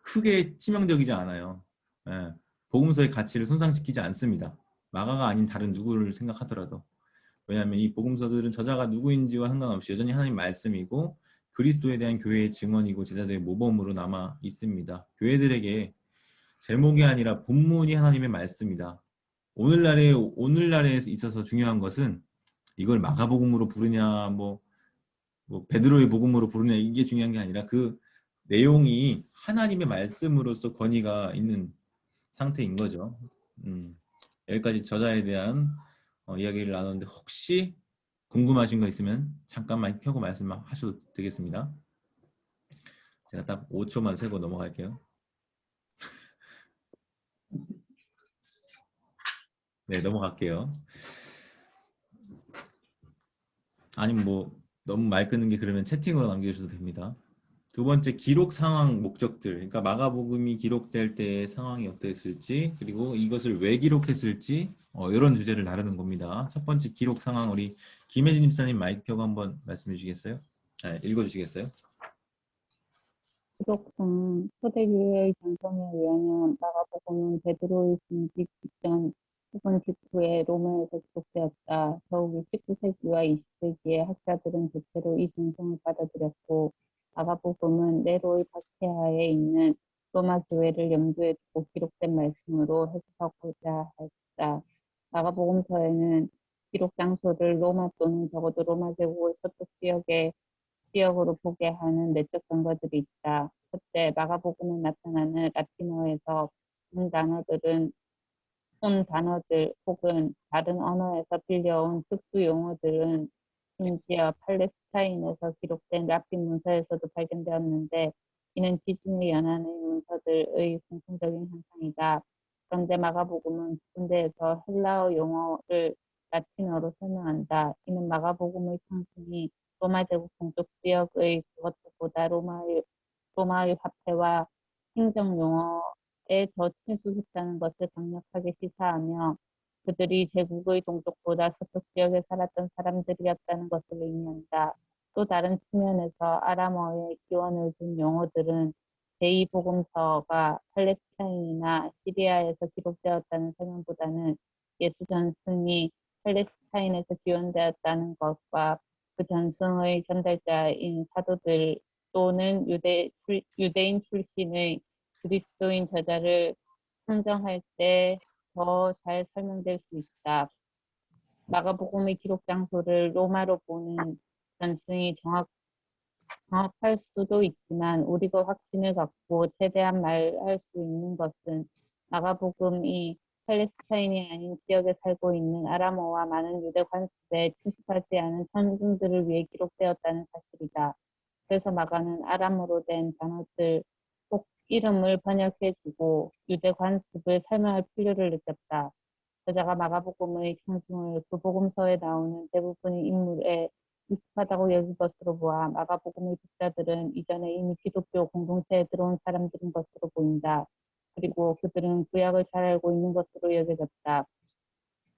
크게 치명적이지 않아요. 예, 복음서의 가치를 손상시키지 않습니다. 마가가 아닌 다른 누구를 생각하더라도. 왜냐하면 이 복음서들은 저자가 누구인지와 상관없이 여전히 하나님 말씀이고 그리스도에 대한 교회의 증언이고 제자들의 모범으로 남아 있습니다. 교회들에게 제목이 아니라 본문이 하나님의 말씀이다. 오늘날에 있어서 중요한 것은 이걸 마가복음으로 부르냐 뭐 베드로의 복음으로 부르냐 이게 중요한 게 아니라 그 내용이 하나님의 말씀으로서 권위가 있는 상태인 거죠. 여기까지 저자에 대한 이야기를 나눴는데 혹시 궁금하신 거 있으면 잠깐만 켜고 말씀하셔도 되겠습니다. 제가 딱 5초만 세고 넘어갈게요. 네, 넘어갈게요. 아니면 뭐 너무 말 끊는 게 그러면 채팅으로 남겨주셔도 됩니다. 두 번째, 기록 상황 목적들. 그러니까 마가복음이 기록될 때의 상황이 어땠을지, 그리고 이것을 왜 기록했을지, 이런 주제를 다루는 겁니다. 첫 번째 기록 상황, 우리 김혜진 집사님 마이크 켜고 한번 말씀해 주시겠어요? 네, 읽어주시겠어요? 기록상 초대교회의 전성에 의하면 마가복음은 베드로의 순직 직전 혹은 직후에 로마에서 기록되었다. 더욱이 19세기와 20세기의 학자들은 대체로 이 전성을 받아들였고 마가복음은 네로의 박해하에 있는 로마 교회를 염두에 두고 기록된 말씀으로 해석하고자 했다. 마가복음서에는 기록 장소를 로마 또는 적어도 로마 제국의 서쪽 지역으로 보게 하는 내적 근거들이 있다. 첫째, 마가복음에 나타나는 라틴어에서 온 단어들 혹은 다른 언어에서 빌려온 특수 용어들은 심지어 팔레스타인에서 기록된 라틴 문서에서도 발견되었는데 이는 지중해 연안의 문서들의 공통적인 현상이다. 그런데 마가복음은 두 군데에서 헬라어 용어를 라틴어로 설명한다. 이는 마가복음의 상징이 로마 제국 동쪽 지역의 그것보다 로마의 화폐와 행정 용어에 더 친숙했다는 것을 강력하게 시사하며 그들이 제국의 동쪽보다 서쪽 지역에 살았던 사람들이었다는 것을 의미한다. 또 다른 측면에서 아람어의 기원을 둔 용어들은 제2복음서가 팔레스타인이나 시리아에서 기록되었다는 설명보다는 예수 전승이 팔레스타인에서 기원되었다는 것과 그 전승의 전달자인 사도들 또는 유대인 출신의 그리스도인 저자를 선정할 때 더 잘 설명될 수 있다. 마가복음의 기록 장소를 로마로 보는 전승이 정확할 수도 있지만 우리가 확신을 갖고 최대한 말할 수 있는 것은 마가복음이 팔레스타인이 아닌 지역에 살고 있는 아람어와 많은 유대 관습에 친숙하지 않은 선중들을 위해 기록되었다는 사실이다. 그래서 마가는 아람어로 된 단어들 꼭 이름을 번역해주고 유대 관습을 설명할 필요를 느꼈다. 저자가 마가복음의 상징을 그 복음서에 나오는 대부분의 인물에 익숙하다고 여긴 것으로 보아 마가복음의 독자들은 이전에 이미 기독교 공동체에 들어온 사람들인 것으로 보인다. 그리고 그들은 구약을 잘 알고 있는 것으로 여겨졌다.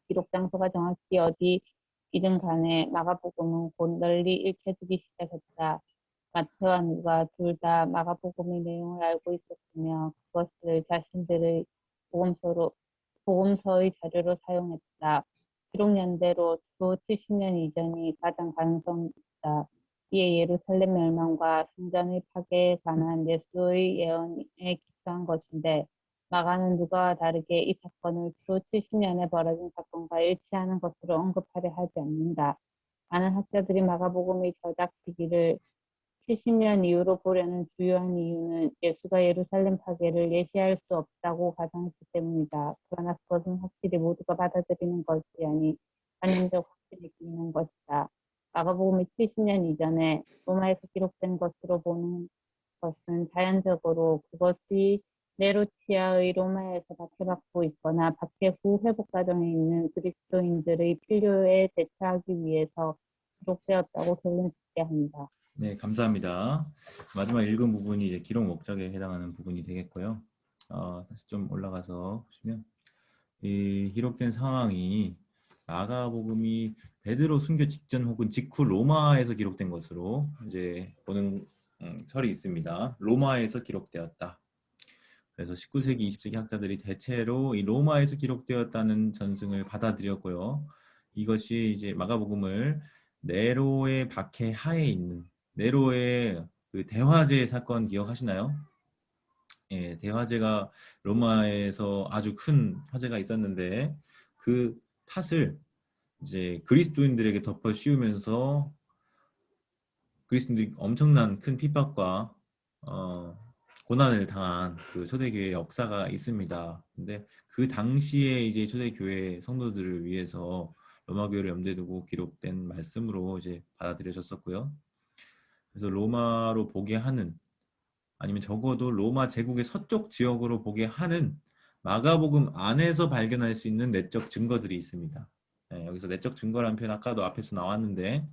기록 장소가 정확히 어디이든 간에 마가복음은 곧 널리 읽혀지기 시작했다. 마태와 누가 둘 다 마가복음의 내용을 알고 있었으며 그것을 자신들의 복음서의 자료로 사용했다. 기록연대로 주 70년 이전이 가장 가능성이 있다. 이에 예루살렘 멸망과 성전의 파괴에 관한 예수의 예언에 기초한 것인데 마가는 누가와 다르게 이 사건을 주 70년에 벌어진 사건과 일치하는 것으로 언급하려 하지 않는다. 많은 학자들이 마가복음의 저작 시기를 70년 이후로 보려는 주요한 이유는 예수가 예루살렘 파괴를 예시할 수 없다고 가정했기 때문이다. 그러나 그것은 확실히 모두가 받아들이는 것이 아니 관념적 확신이 있는 것이다. 마가복음이 70년 이전에 로마에서 기록된 것으로 보는 것은 자연적으로 그것이 네로치아의 로마에서 박해받고 있거나 박해 후 회복 과정에 있는 그리스도인들의 필요에 대처하기 위해서 기록되었다고 결론짓게 한다. 네, 감사합니다. 마지막 읽은 부분이 이제 기록 목적에 해당하는 부분이 되겠고요. 다시 좀 올라가서 보시면 이 기록된 상황이 마가복음이 베드로 순교 직전 혹은 직후 로마에서 기록된 것으로 이제 보는 설이 있습니다. 로마에서 기록되었다. 그래서 19세기, 20세기 학자들이 대체로 이 로마에서 기록되었다는 전승을 받아들였고요. 이것이 이제 마가복음을 네로의 박해 하에 있는 네로의 그 대화제 사건 기억하시나요? 예, 대화제가 로마에서 아주 큰 화제가 있었는데 그 탓을 이제 그리스도인들에게 덮어 씌우면서 그리스도인들이 엄청난 큰 핍박과 고난을 당한 그 초대교회 역사가 있습니다. 근데 그 당시에 이제 초대교회 성도들을 위해서 로마 교회를 염두에 두고 기록된 말씀으로 이제 받아들여졌었고요. 그래서 로마로 보게 하는 아니면 적어도 로마 제국의 서쪽 지역으로 보게 하는 마가복음 안에서 발견할 수 있는 내적 증거들이 있습니다. 네, 여기서 내적 증거라는 표현 아까도 앞에서 나왔는데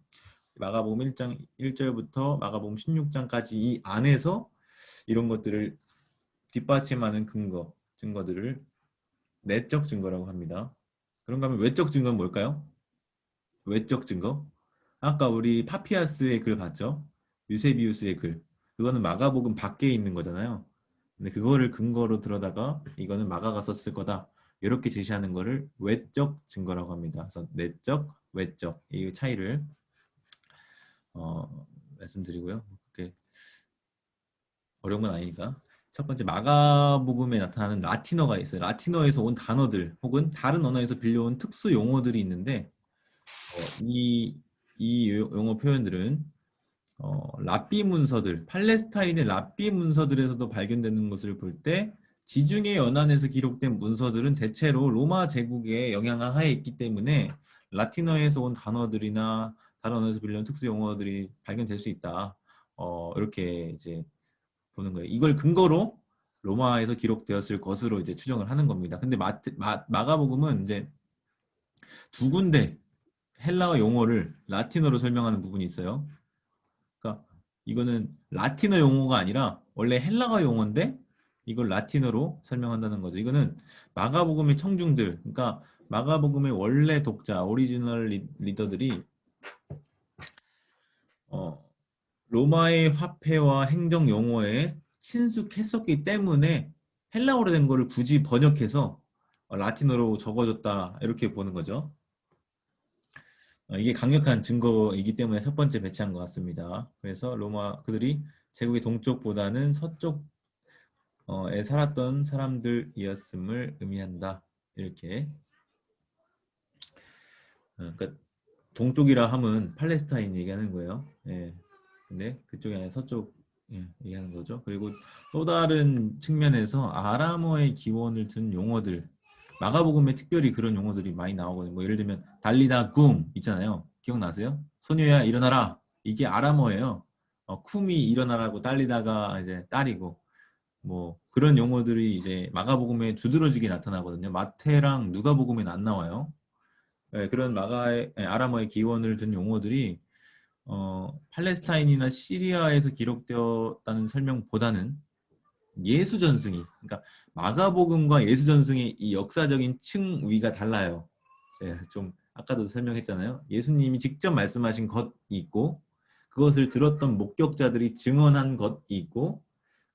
마가복음 1장 1절부터 마가복음 16장까지 이 안에서 이런 것들을 뒷받침하는 증거들을 내적 증거라고 합니다. 그런가 하면 외적 증거는 뭘까요? 외적 증거? 아까 우리 파피아스의 글 봤죠? 유세비우스의 글. 그거는 마가복음 밖에 있는 거잖아요. 근데 그거를 근거로 들어다가 이거는 마가가 썼을 거다. 이렇게 제시하는 거를 외적 증거라고 합니다. 그래서 내적, 외적 이 차이를 말씀드리고요. 그렇게 어려운 건 아니니까. 첫 번째 마가복음에 나타나는 라틴어가 있어요. 라틴어에서 온 단어들 혹은 다른 언어에서 빌려온 특수 용어들이 있는데 이 용어 표현들은 랍비 문서들, 팔레스타인의 랍비 문서들에서도 발견되는 것을 볼 때 지중해 연안에서 기록된 문서들은 대체로 로마 제국의 영향 하에 있기 때문에 라틴어에서 온 단어들이나 다른 언어에서 빌려온 특수 용어들이 발견될 수 있다. 이렇게 이제 보는 거예요. 이걸 근거로 로마에서 기록되었을 것으로 이제 추정을 하는 겁니다. 근데 마가복음은 이제 두 군데 헬라어 용어를 라틴어로 설명하는 부분이 있어요. 그러니까 이거는 라틴어 용어가 아니라 원래 헬라어 용어인데 이걸 라틴어로 설명한다는 거죠. 이거는 마가복음의 청중들, 그러니까 마가복음의 원래 독자, 오리지널 리더들이 로마의 화폐와 행정 용어에 친숙했었기 때문에 헬라어로 된 거를 굳이 번역해서 라틴어로 적어줬다 이렇게 보는 거죠. 이게 강력한 증거이기 때문에 첫 번째 배치한 것 같습니다. 그래서 로마 그들이 제국의 동쪽보다는 서쪽에 살았던 사람들이었음을 의미한다. 이렇게. 그러니까 동쪽이라 하면 팔레스타인 얘기하는 거예요. 예. 근데 그쪽이 아니라 서쪽 얘기하는 거죠. 그리고 또 다른 측면에서 아람어의 기원을 둔 용어들 마가복음에 특별히 그런 용어들이 많이 나오거든요. 뭐 예를 들면 달리다 굼 있잖아요. 기억나세요? 소녀야 일어나라. 이게 아람어예요. 쿰이 일어나라고 달리다가 이제 딸이고 뭐 그런 용어들이 이제 마가복음에 두드러지게 나타나거든요. 마태랑 누가복음에는 안 나와요. 네, 그런 아람어의 기원을 둔 용어들이 팔레스타인이나 시리아에서 기록되었다는 설명보다는 예수 전승이, 그러니까 마가복음과 예수 전승의 이 역사적인 층위가 달라요. 제가 좀 아까도 설명했잖아요. 예수님이 직접 말씀하신 것이 있고 그것을 들었던 목격자들이 증언한 것이 있고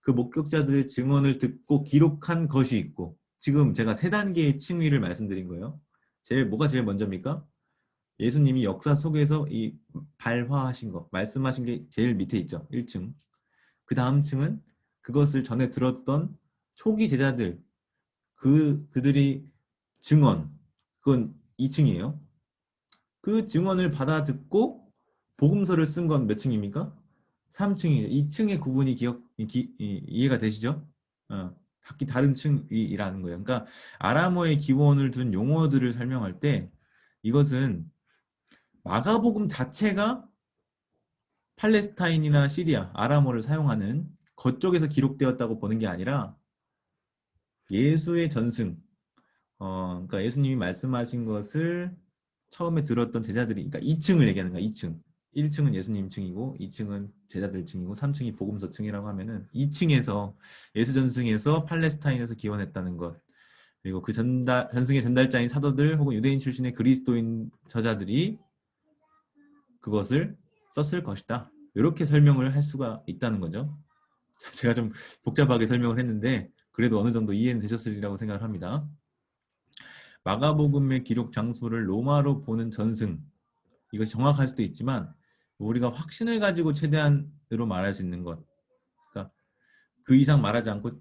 그 목격자들의 증언을 듣고 기록한 것이 있고 지금 제가 세 단계의 칭의를 말씀드린 거예요. 뭐가 제일 먼저입니까? 예수님이 역사 속에서 이 발화하신 거, 말씀하신 게 제일 밑에 있죠. 1층. 그 다음 층은 그것을 전에 들었던 초기 제자들, 그들이 증언, 그건 2층이에요. 그 증언을 받아 듣고 복음서를 쓴 건 몇 층입니까? 3층이에요. 2층의 구분이 이해가 되시죠? 각기 다른 층이라는 거예요. 그러니까 아람어의 기원을 둔 용어들을 설명할 때 이것은 마가복음 자체가 팔레스타인이나 시리아, 아람어를 사용하는 그쪽에서 기록되었다고 보는 게 아니라 예수의 전승, 그러니까 예수님이 말씀하신 것을 처음에 들었던 제자들이, 그러니까 2층을 얘기하는 거야, 2층. 1층은 예수님 층이고, 2층은 제자들 층이고, 3층이 복음서 층이라고 하면은 2층에서 예수 전승에서 팔레스타인에서 기원했다는 것, 그리고 그 전승의 전달자인 사도들 혹은 유대인 출신의 그리스도인 저자들이 그것을 썼을 것이다. 이렇게 설명을 할 수가 있다는 거죠. 제가 좀 복잡하게 설명을 했는데 그래도 어느 정도 이해는 되셨으리라고 생각을 합니다. 마가복음의 기록 장소를 로마로 보는 전승, 이것이 정확할 수도 있지만 우리가 확신을 가지고 최대한으로 말할 수 있는 것, 그러니까 그 이상 말하지 않고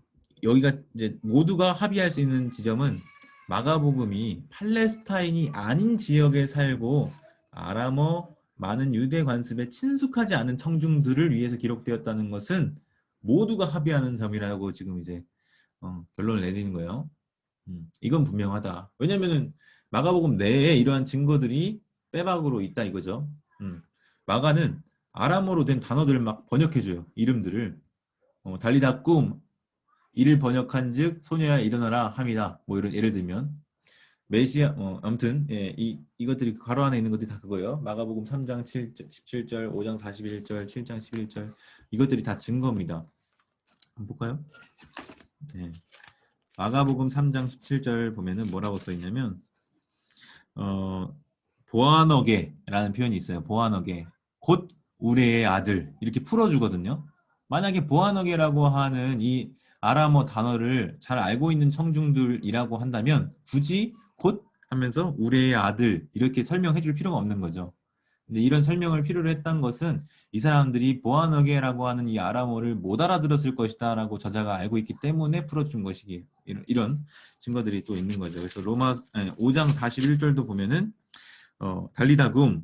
여기가 이제 모두가 합의할 수 있는 지점은 마가복음이 팔레스타인이 아닌 지역에 살고 아람어 많은 유대 관습에 친숙하지 않은 청중들을 위해서 기록되었다는 것은 모두가 합의하는 점이라고 지금 이제 결론을 내리는 거예요. 이건 분명하다. 왜냐면은 마가복음 내에 이러한 증거들이 빼박으로 있다 이거죠. 마가는 아람어로 된 단어들을 막 번역해줘요. 이름들을. 달리다 꿈, 이를 번역한즉 소녀야 일어나라 함이다. 뭐 이런 예를 들면 메시아 아무튼 예, 이것들이 괄호 안에 있는 것들이 다 그거예요. 마가복음 3장 17절, 5장 41절, 7장 11절 이것들이 다 증거입니다. 한번 볼까요? 네. 마가복음 3장 17절 보면은 뭐라고 써 있냐면 보아너게라는 표현이 있어요. 보아너게 곧 우레의 아들 이렇게 풀어주거든요. 만약에 보아너게라고 하는 이 아람어 단어를 잘 알고 있는 청중들이라고 한다면 굳이 곧 하면서 우레의 아들 이렇게 설명해 줄 필요가 없는 거죠. 근데 이런 설명을 필요로 했던 것은 이 사람들이 보아너게라고 하는 이 아람어를 못 알아들었을 것이다 라고 저자가 알고 있기 때문에 풀어준 것이기에 이런 증거들이 또 있는 거죠. 그래서 5장 41절도 보면은 달리다굼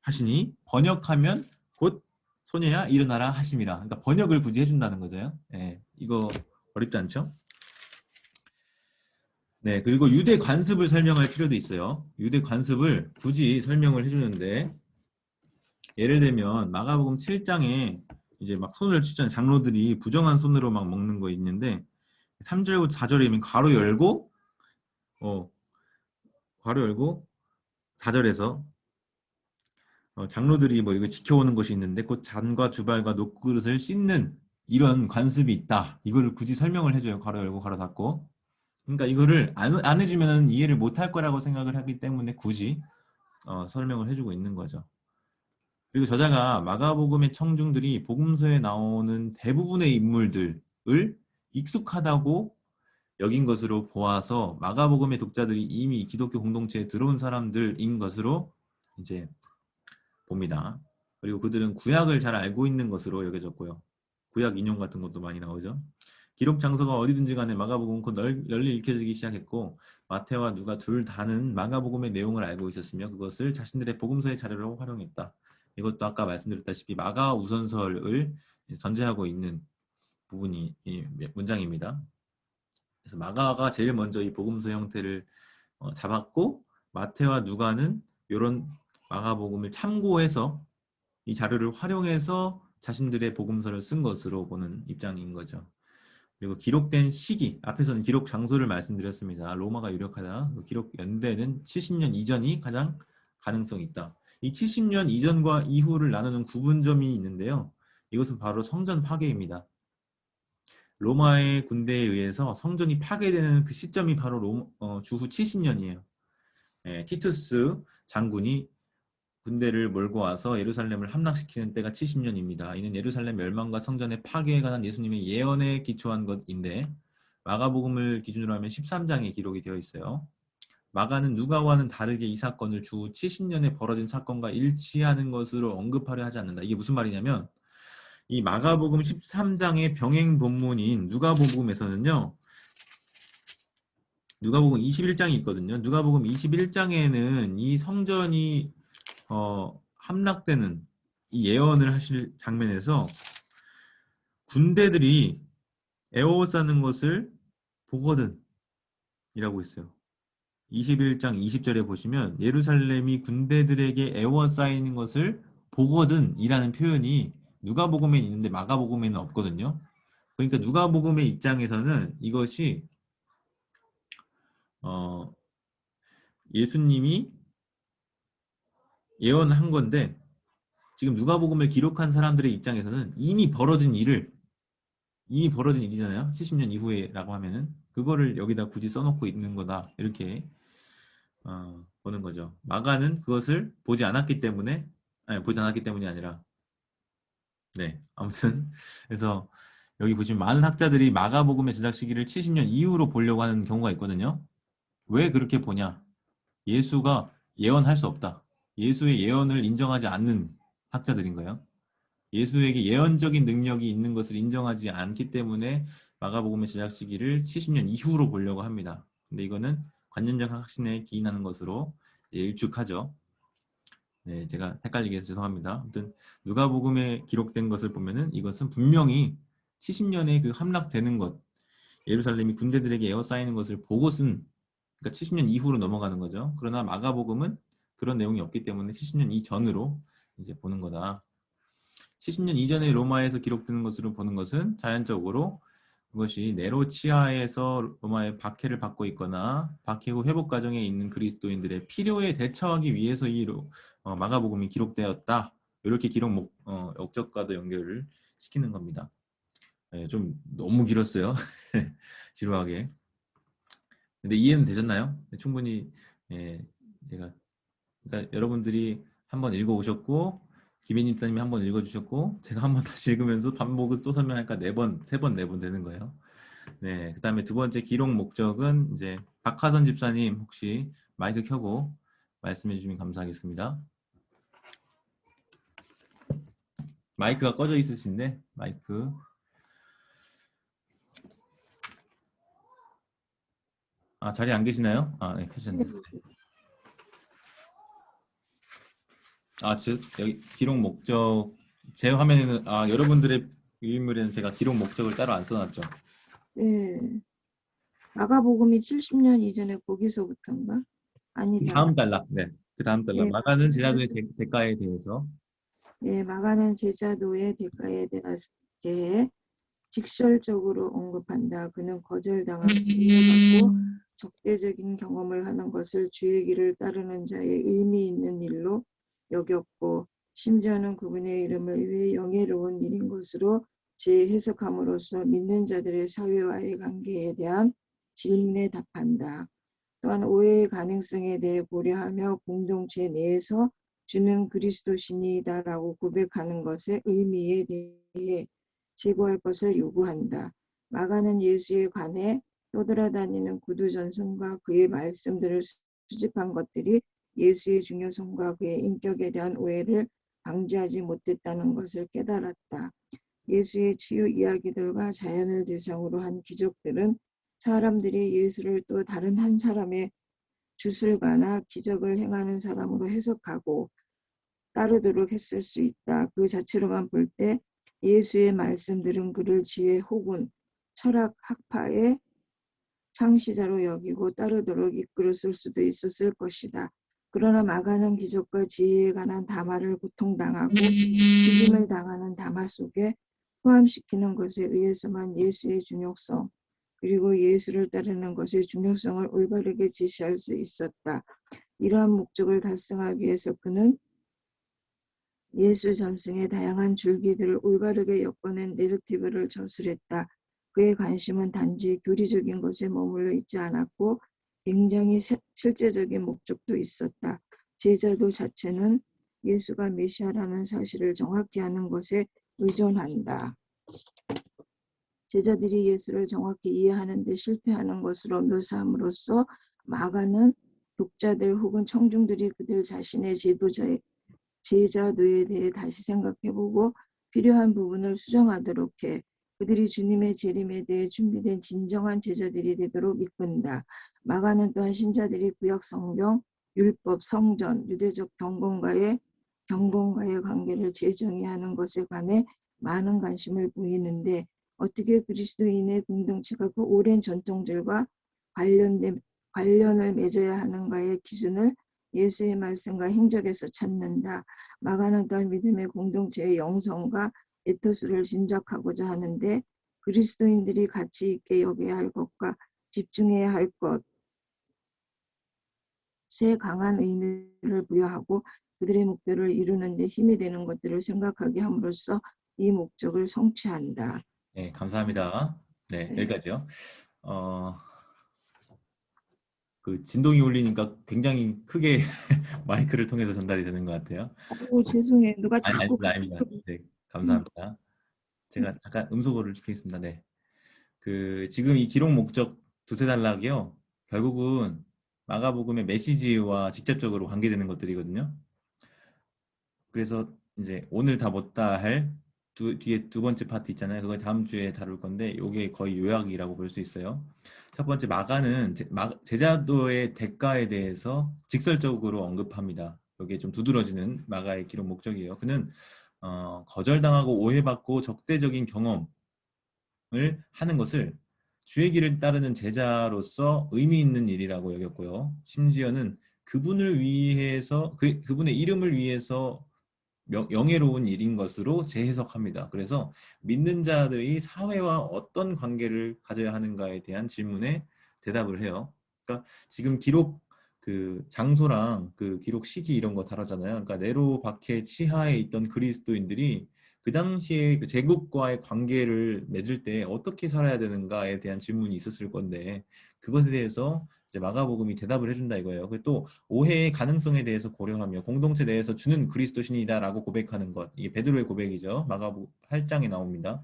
하시니 번역하면 곧 소녀야 일어나라 하심이라. 그러니까 번역을 굳이 해준다는 거죠. 예, 이거 어렵지 않죠? 네, 그리고 유대 관습을 설명할 필요도 있어요. 유대 관습을 굳이 설명을 해주는데 예를 들면 마가복음 7장에 이제 막 손을 치잖아요. 장로들이 부정한 손으로 막 먹는 거 있는데 3절부터 4절이면 괄호 열고 4절에서 장로들이 뭐 이거 지켜오는 것이 있는데 곧 잔과 주발과 녹그릇을 씻는 이런 관습이 있다. 이거를 굳이 설명을 해줘요. 괄호 열고 괄호 닫고. 그러니까 이거를 안 해주면 이해를 못할 거라고 생각을 하기 때문에 굳이 설명을 해주고 있는 거죠. 그리고 저자가 마가복음의 청중들이 복음서에 나오는 대부분의 인물들을 익숙하다고 여긴 것으로 보아서 마가복음의 독자들이 이미 기독교 공동체에 들어온 사람들인 것으로 이제 봅니다. 그리고 그들은 구약을 잘 알고 있는 것으로 여겨졌고요. 구약 인용 같은 것도 많이 나오죠. 기록 장소가 어디든지 간에 마가복음은 곧 널리 읽혀지기 시작했고 마태와 누가 둘 다는 마가복음의 내용을 알고 있었으며 그것을 자신들의 복음서의 자료로 활용했다. 이것도 아까 말씀드렸다시피 마가 우선설을 전제하고 있는 부분이 이 문장입니다. 그래서 마가가 제일 먼저 이 복음서 형태를 잡았고 마태와 누가는 이런 마가복음을 참고해서 이 자료를 활용해서 자신들의 복음서를 쓴 것으로 보는 입장인 거죠. 그리고 기록된 시기, 앞에서는 기록 장소를 말씀드렸습니다. 로마가 유력하다. 기록 연대는 70년 이전이 가장 가능성이 있다. 이 70년 이전과 이후를 나누는 구분점이 있는데요. 이것은 바로 성전 파괴입니다. 로마의 군대에 의해서 성전이 파괴되는 그 시점이 바로 주후 70년이에요. 티투스 장군이 군대를 몰고 와서 예루살렘을 함락시키는 때가 70년입니다. 이는 예루살렘 멸망과 성전의 파괴에 관한 예수님의 예언에 기초한 것인데 마가복음을 기준으로 하면 13장에 기록이 되어 있어요. 마가는 누가와는 다르게 이 사건을 주 70년에 벌어진 사건과 일치하는 것으로 언급하려 하지 않는다. 이게 무슨 말이냐면 이 마가복음 13장의 병행 본문인 누가복음에서는요. 누가복음 21장이 있거든요. 누가복음 21장에는 이 성전이 함락되는 이 예언을 하실 장면에서 군대들이 에워싸는 것을 보거든 이라고 있어요. 21장 20절에 보시면 예루살렘이 군대들에게 에워싸이는 것을 보거든 이라는 표현이 누가복음에 있는데 마가복음에는 없거든요. 그러니까 누가복음의 입장에서는 이것이 예수님이 예언한 건데 지금 누가복음을 기록한 사람들의 입장에서는 이미 벌어진 일이잖아요. 70년 이후에라고 하면은 그거를 여기다 굳이 써놓고 있는 거다 이렇게 보는 거죠. 마가는 그것을 보지 않았기 때문에 보지 않았기 때문이 아니라 네 아무튼 그래서 여기 보시면 많은 학자들이 마가복음의 제작 시기를 70년 이후로 보려고 하는 경우가 있거든요. 왜 그렇게 보냐? 예수가 예언할 수 없다. 예수의 예언을 인정하지 않는 학자들인 거예요. 예수에게 예언적인 능력이 있는 것을 인정하지 않기 때문에 마가복음의 제작 시기를 70년 이후로 보려고 합니다. 근데 이거는 관념적 확신에 기인하는 것으로 일축하죠. 네, 제가 헷갈리게 해서 죄송합니다. 아무튼 누가복음에 기록된 것을 보면은 이것은 분명히 70년에 그 함락되는 것, 예루살렘이 군대들에게 에워싸이는 것을 보고 쓴, 그러니까 70년 이후로 넘어가는 거죠. 그러나 마가복음은 그런 내용이 없기 때문에 70년 이전으로 이제 보는 거다. 70년 이전에 로마에서 기록되는 것으로 보는 것은 자연적으로 그것이 네로 치하에서 로마의 박해를 받고 있거나 박해 후 회복 과정에 있는 그리스도인들의 필요에 대처하기 위해서 이 마가복음이 기록되었다. 이렇게 기록 목적과도 연결을 시키는 겁니다. 네, 좀 너무 길었어요. 지루하게. 근데 이해는 되셨나요? 네, 충분히 제가 그러니까 여러분들이 한번 읽어오셨고 김혜님 사님이 한번 읽어주셨고 제가 한번 다시 읽으면서 반복을 또 설명하니까 세 번 되는 거예요. 네, 그 다음에 두 번째 기록 목적은 이제 박하선 집사님 혹시 마이크 켜고 말씀해 주시면 감사하겠습니다. 마이크가 꺼져 있으신데 마이크 자리에 안 계시나요? 네, 켜셨네요. 여기 기록 목적 제 화면에는 여러분들의 유인물에는 제가 기록 목적을 따로 안 써놨죠. 네. 마가복음이 70년 이전에 거기서부터인가? 아니다. 다음 달락. 네. 그 다음 달락. 예, 마가는 제자들의 대가에 대해서. 예, 마가는 제자도의 대가에 대해 직설적으로 언급한다. 그는 거절당하고 미워받고 적대적인 경험을 하는 것을 주의 길을 따르는 자의 의미 있는 일로 여겼고 심지어는 그분의 이름을 위해 영예로운 일인 것으로 재해석함으로써 믿는 자들의 사회와의 관계에 대한 질문에 답한다. 또한 오해의 가능성에 대해 고려하며 공동체 내에서 주는 그리스도신이다라고 고백하는 것의 의미에 대해 제거할 것을 요구한다. 마가는 예수에 관해 떠돌아다니는 구두전선과 그의 말씀들을 수집한 것들이 예수의 중요성과 그의 인격에 대한 오해를 방지하지 못했다는 것을 깨달았다. 예수의 치유 이야기들과 자연을 대상으로 한 기적들은 사람들이 예수를 또 다른 한 사람의 주술가나 기적을 행하는 사람으로 해석하고 따르도록 했을 수 있다. 그 자체로만 볼 때 예수의 말씀들은 그를 지혜 혹은 철학 학파의 창시자로 여기고 따르도록 이끌었을 수도 있었을 것이다. 그러나 마가는 기적과 지혜에 관한 담화를 고통당하고 죽임을 당하는 담화 속에 포함시키는 것에 의해서만 예수의 중요성 그리고 예수를 따르는 것의 중요성을 올바르게 제시할 수 있었다. 이러한 목적을 달성하기 위해서 그는 예수 전승의 다양한 줄기들을 올바르게 엮어낸 내러티브를 저술했다. 그의 관심은 단지 교리적인 것에 머물러 있지 않았고 굉장히 실제적인 목적도 있었다. 제자도 자체는 예수가 메시아라는 사실을 정확히 아는 것에 의존한다. 제자들이 예수를 정확히 이해하는 데 실패하는 것으로 묘사함으로써 마가는 독자들 혹은 청중들이 그들 자신의 제자도에 대해 다시 생각해보고 필요한 부분을 수정하도록 해 그들이 주님의 재림에 대해 준비된 진정한 제자들이 되도록 이끈다. 마가는 또한 신자들이 구약 성경, 율법, 성전, 유대적 경건과의 관계를 재정의하는 것에 관해 많은 관심을 보이는데 어떻게 그리스도인의 공동체가 그 오랜 전통들과 관련을 맺어야 하는가의 기준을 예수의 말씀과 행적에서 찾는다. 마가는 또한 믿음의 공동체의 영성과 에토스를 진작하고자 하는데 그리스도인들이 가치 있게 여겨야 할 것과 집중해야 할 것에 강한 의미를 부여하고 그들의 목표를 이루는 데 힘이 되는 것들을 생각하게 함으로써 이 목적을 성취한다. 네, 감사합니다. 네, 네. 여기까지요. 그 진동이 울리니까 굉장히 크게 마이크를 통해서 전달이 되는 것 같아요. 죄송해요. 누가 아니, 자꾸 아닙니다, 아닙니다. 네, 감사합니다. 제가 잠깐 음소거를 시키겠습니다. 네. 그 지금 이 기록 목적 두세 단락이요. 결국은 마가복음의 메시지와 직접적으로 관계되는 것들이거든요. 그래서 이제 오늘 다 못다 할 뒤에 두 번째 파트 있잖아요. 그걸 다음 주에 다룰 건데 이게 거의 요약이라고 볼 수 있어요. 첫 번째 마가는 제자도의 대가에 대해서 직설적으로 언급합니다. 여기에 좀 두드러지는 마가의 기록 목적이에요. 그는 거절당하고 오해받고 적대적인 경험을 하는 것을 주의 길을 따르는 제자로서 의미 있는 일이라고 여겼고요. 심지어는 그분을 위해서 그분의 이름을 위해서 영예로운 일인 것으로 재해석합니다. 그래서 믿는 자들이 사회와 어떤 관계를 가져야 하는가에 대한 질문에 대답을 해요. 그러니까 지금 기록 그 장소랑 그 기록 시기 이런 거 다루잖아요. 그러니까 네로 박해 치하에 있던 그리스도인들이 그 당시에 그 제국과의 관계를 맺을 때 어떻게 살아야 되는가에 대한 질문이 있었을 건데 그것에 대해서 이제 마가복음이 대답을 해준다 이거예요. 그리고 또 오해의 가능성에 대해서 고려하며 공동체 내에서 주는 그리스도신이다라고 고백하는 것. 이게 베드로의 고백이죠. 마가복음 8장에 나옵니다.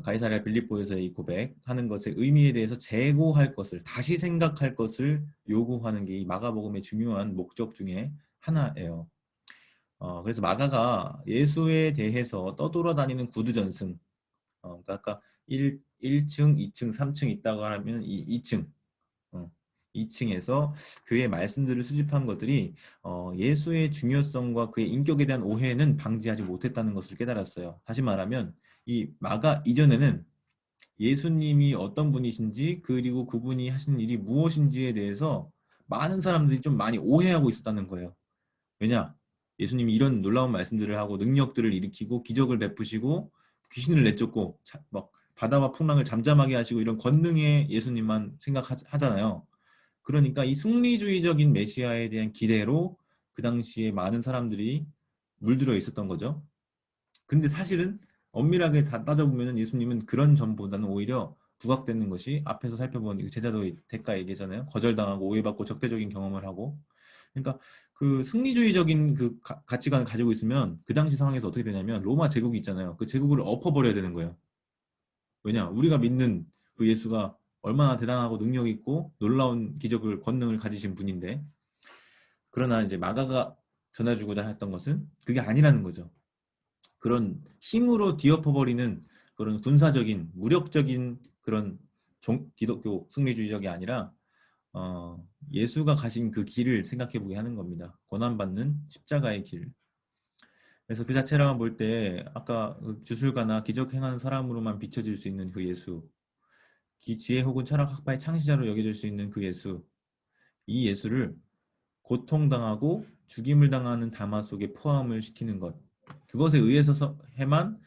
가이사랴 빌립보에서의 이 고백하는 것의 의미에 대해서 재고할 것을 다시 생각할 것을 요구하는 게 이 마가복음의 중요한 목적 중에 하나예요. 그래서 마가가 예수에 대해서 떠돌아다니는 구두전승, 그러니까 아까 1층, 2층, 3층 있다고 하면 이 2층, 2층에서 그의 말씀들을 수집한 것들이 예수의 중요성과 그의 인격에 대한 오해는 방지하지 못했다는 것을 깨달았어요. 다시 말하면 이 마가 이전에는 예수님이 어떤 분이신지 그리고 그분이 하신 일이 무엇인지에 대해서 많은 사람들이 좀 많이 오해하고 있었다는 거예요. 왜냐? 예수님이 이런 놀라운 말씀들을 하고 능력들을 일으키고 기적을 베푸시고 귀신을 내쫓고 막 바다와 풍랑을 잠잠하게 하시고 이런 권능의 예수님만 생각하잖아요. 그러니까 이 승리주의적인 메시아에 대한 기대로 그 당시에 많은 사람들이 물들어 있었던 거죠. 근데 사실은 엄밀하게 다 따져보면 예수님은 그런 점보다는 오히려 부각되는 것이 앞에서 살펴본 제자도의 대가 얘기잖아요. 거절당하고 오해받고 적대적인 경험을 하고. 그러니까 그 승리주의적인 그 가치관을 가지고 있으면 그 당시 상황에서 어떻게 되냐면 로마 제국이 있잖아요. 그 제국을 엎어버려야 되는 거예요. 왜냐? 우리가 믿는 그 예수가 얼마나 대단하고 능력 있고 놀라운 기적을 권능을 가지신 분인데 그러나 이제 마가가 전해주고자 했던 것은 그게 아니라는 거죠. 그런 힘으로 뒤엎어버리는 그런 군사적인 무력적인 그런 기독교 승리주의적이 아니라 예수가 가신 그 길을 생각해보게 하는 겁니다. 고난받는 십자가의 길. 그래서 그 자체로만 볼 때 아까 주술가나 기적 행하는 사람으로만 비춰질 수 있는 그 예수, 지혜 혹은 철학 학파의 창시자로 여겨질 수 있는 그 예수, 이 예수를 고통당하고 죽임을 당하는 담화 속에 포함을 시키는 것, 그것에 의해서만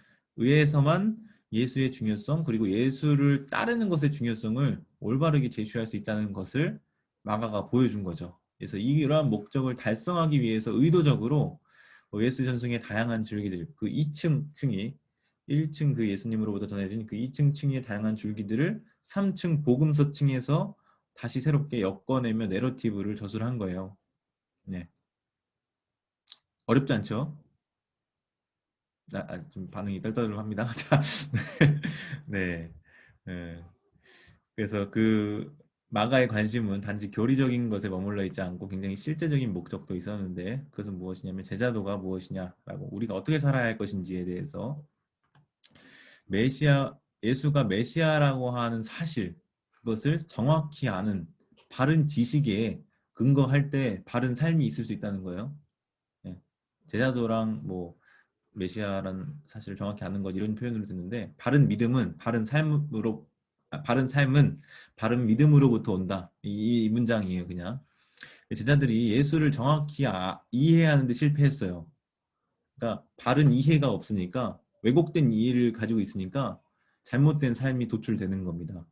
예수의 중요성 그리고 예수를 따르는 것의 중요성을 올바르게 제시할 수 있다는 것을 마가가 보여준 거죠. 그래서 이러한 목적을 달성하기 위해서 의도적으로 예수 전승의 다양한 줄기들, 그 2층 층이 1층 그 예수님으로부터 전해진 그 2층 층의 다양한 줄기들을 3층 복음서 층에서 다시 새롭게 엮어내며 내러티브를 저술한 거예요. 네. 어렵지 않죠? 좀 반응이 떨떠름합니다. 자, 네. 네. 그래서 그 마가의 관심은 단지 교리적인 것에 머물러 있지 않고 굉장히 실제적인 목적도 있었는데 그것은 무엇이냐면 제자도가 무엇이냐라고 우리가 어떻게 살아야 할 것인지에 대해서 메시아 예수가 메시아라고 하는 사실 그것을 정확히 아는 바른 지식에 근거할 때 바른 삶이 있을 수 있다는 거예요. 예. 제자도랑 뭐 메시아라는 사실을 정확히 아는 것 이런 표현으로 듣는데 바른 믿음은 바른 삶은 바른 믿음으로부터 온다. 이 문장이에요, 그냥. 제자들이 예수를 정확히 이해하는 데 실패했어요. 그러니까 바른 이해가 없으니까 왜곡된 이해를 가지고 있으니까 잘못된 삶이 도출되는 겁니다.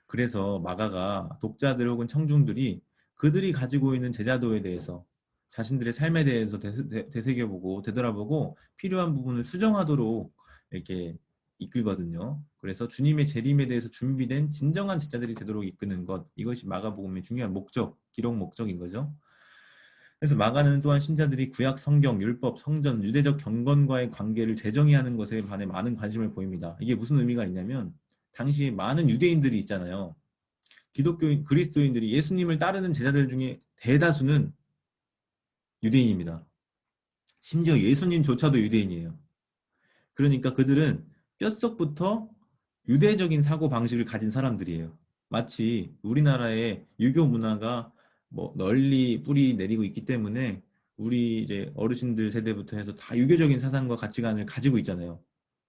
그래서 마가가 독자들 혹은 청중들이 그들이 가지고 있는 제자도에 대해서 자신들의 삶에 대해서 되새겨보고 되돌아보고 필요한 부분을 수정하도록 이렇게 이끌거든요. 그래서 주님의 재림에 대해서 준비된 진정한 제자들이 되도록 이끄는 것 이것이 마가복음의 중요한 목적, 기록 목적인 거죠. 그래서 마가는 또한 신자들이 구약 성경, 율법, 성전, 유대적 경건과의 관계를 재정의하는 것에 반해 많은 관심을 보입니다. 이게 무슨 의미가 있냐면 당시에 많은 유대인들이 있잖아요. 기독교인, 그리스도인들이 예수님을 따르는 제자들 중에 대다수는 유대인입니다. 심지어 예수님조차도 유대인이에요. 그러니까 그들은 뼛속부터 유대적인 사고 방식을 가진 사람들이에요. 마치 우리나라의 유교 문화가 뭐 널리 뿌리 내리고 있기 때문에 우리 이제 어르신들 세대부터 해서 다 유교적인 사상과 가치관을 가지고 있잖아요.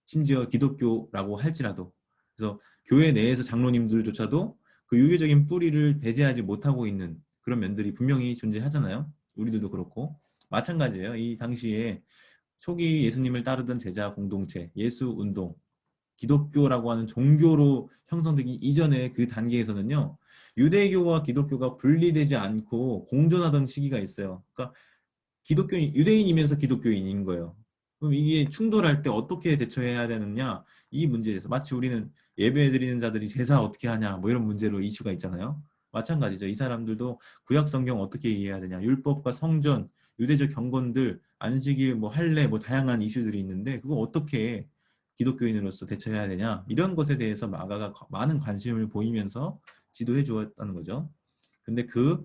심지어 기독교라고 할지라도. 그래서 교회 내에서 장로님들조차도 그 유교적인 뿌리를 배제하지 못하고 있는 그런 면들이 분명히 존재하잖아요. 우리들도 그렇고. 마찬가지예요. 이 당시에 초기 예수님을 따르던 제자 공동체, 예수 운동, 기독교라고 하는 종교로 형성되기 이전의 그 단계에서는요, 유대교와 기독교가 분리되지 않고 공존하던 시기가 있어요. 그러니까 기독교인, 유대인이면서 기독교인인 거예요. 그럼 이게 충돌할 때 어떻게 대처해야 되느냐, 이 문제에 대해서 마치 우리는 예배 드리는 자들이 제사 어떻게 하냐, 뭐 이런 문제로 이슈가 있잖아요. 마찬가지죠. 이 사람들도 구약 성경 어떻게 이해해야 되냐, 율법과 성전, 유대적 경건들, 안식일, 뭐 할례, 뭐 다양한 이슈들이 있는데 그거 어떻게 기독교인으로서 대처해야 되냐, 이런 것에 대해서 마가가 많은 관심을 보이면서 지도해 주었다는 거죠. 근데 그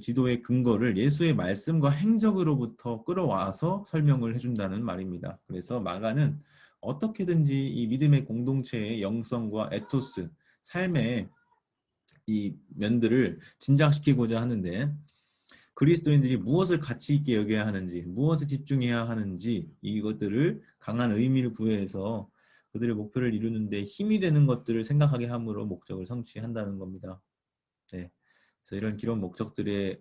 지도의 근거를 예수의 말씀과 행적으로부터 끌어와서 설명을 해준다는 말입니다. 그래서 마가는 어떻게든지 이 믿음의 공동체의 영성과 에토스, 삶의 이 면들을 진작시키고자 하는데 그리스도인들이 무엇을 가치 있게 여겨야 하는지, 무엇에 집중해야 하는지 이것들을 강한 의미를 부여해서 그들의 목표를 이루는 데 힘이 되는 것들을 생각하게 함으로 목적을 성취한다는 겁니다. 네. 그래서 이런 기록 목적들의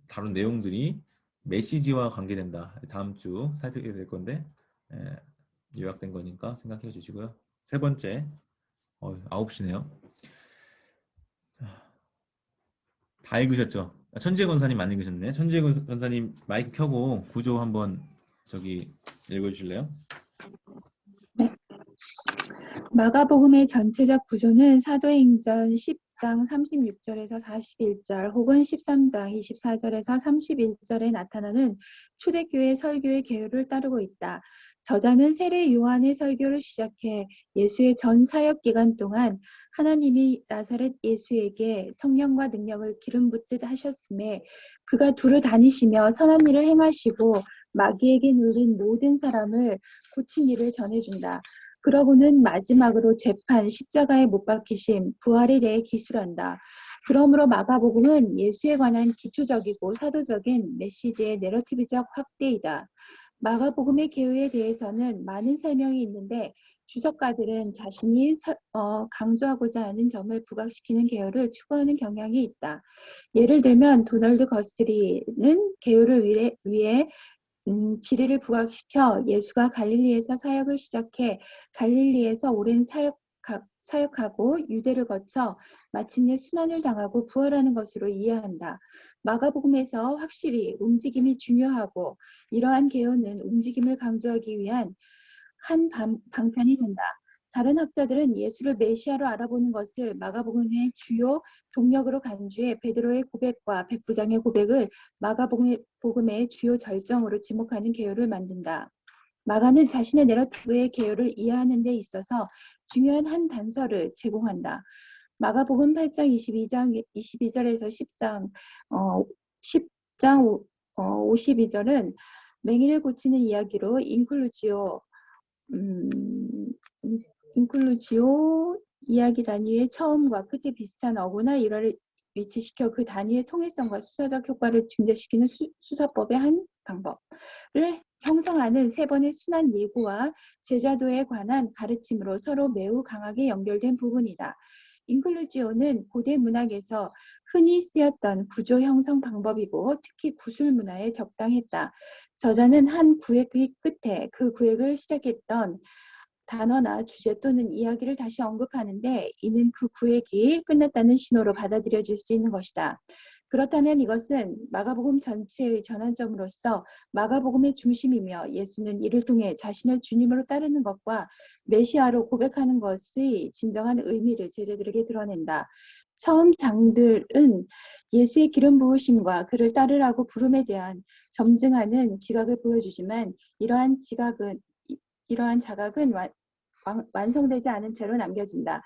다룬 내용들이 메시지와 관계된다. 다음 주 살피게 될 건데 요약된 거니까 생각해 주시고요. 세 번째, 9시네요. 다 읽으셨죠? 천지혜 권사님 안 읽으셨네. 천지혜 권사님 마이크 켜고 구조 한번 저기 읽어주실래요? 마가복음의 전체적 구조는 사도행전 10장 36절에서 41절 혹은 13장 24절에서 31절에 나타나는 초대교회 설교의 계율을 따르고 있다. 저자는 세례 요한의 설교를 시작해 예수의 전 사역 기간 동안 하나님이 나사렛 예수에게 성령과 능력을 기름 붓듯 하셨음에 그가 두루 다니시며 선한 일을 행하시고 마귀에게 눌린 모든 사람을 고친 일을 전해준다. 그러고는 마지막으로 재판, 십자가에 못 박히심, 부활에 대해 기술한다. 그러므로 마가복음은 예수에 관한 기초적이고 사도적인 메시지의 내러티브적 확대이다. 마가복음의 계율에 대해서는 많은 설명이 있는데 주석가들은 자신이 강조하고자 하는 점을 부각시키는 계율을 추구하는 경향이 있다. 예를 들면 도널드 거스리는 계율을 위해 지리를 부각시켜 예수가 갈릴리에서 사역을 시작해 갈릴리에서 오랜 사역하고 유대를 거쳐 마침내 순환을 당하고 부활하는 것으로 이해한다. 마가복음에서 확실히 움직임이 중요하고 이러한 개요는 움직임을 강조하기 위한 한 방편이 된다. 다른 학자들은 예수를 메시아로 알아보는 것을 마가복음의 주요 동력으로 간주해 베드로의 고백과 백부장의 고백을 마가복음의 주요 절정으로 지목하는 개요를 만든다. 마가는 자신의 내러티브의 개요를 이해하는 데 있어서 중요한 한 단서를 제공한다. 마가복음 8장 22절에서 10장 52절은 맹인을 고치는 이야기로 인클루지오 이야기 단위의 처음과 끝에 비슷한 어구나 일화를 위치시켜 그 단위의 통일성과 수사적 효과를 증대시키는 수사법의 한 방법을 형성하는 세 번의 순환 예고와 제자도에 관한 가르침으로 서로 매우 강하게 연결된 부분이다. 인클루지오는 고대 문학에서 흔히 쓰였던 구조 형성 방법이고 특히 구술 문화에 적당했다. 저자는 한 구획의 끝에 그 구획을 시작했던 단어나 주제 또는 이야기를 다시 언급하는데 이는 그 구획이 끝났다는 신호로 받아들여질 수 있는 것이다. 그렇다면 이것은 마가복음 전체의 전환점으로서 마가복음의 중심이며 예수는 이를 통해 자신을 주님으로 따르는 것과 메시아로 고백하는 것의 진정한 의미를 제자들에게 드러낸다. 처음 장들은 예수의 기름 부으심과 그를 따르라고 부름에 대한 점증하는 지각을 보여주지만 이러한 자각은 완성되지 않은 채로 남겨진다.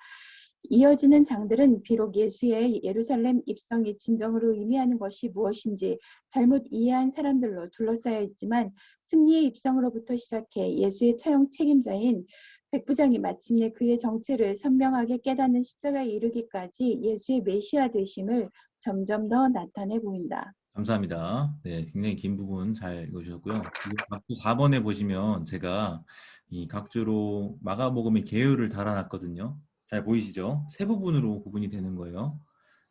이어지는 장들은 비록 예수의 예루살렘 입성이 진정으로 의미하는 것이 무엇인지 잘못 이해한 사람들로 둘러싸여 있지만 승리의 입성으로부터 시작해 예수의 처형 책임자인 백부장이 마침내 그의 정체를 선명하게 깨닫는 십자가에 이르기까지 예수의 메시아 되심을 점점 더 나타내 보인다. 감사합니다. 네, 굉장히 긴 부분 잘 읽어주셨고요. 각주 4번에 보시면 제가 이 각주로 마가복음의 개요를 달아놨거든요. 잘 보이시죠? 세 부분으로 구분이 되는 거예요.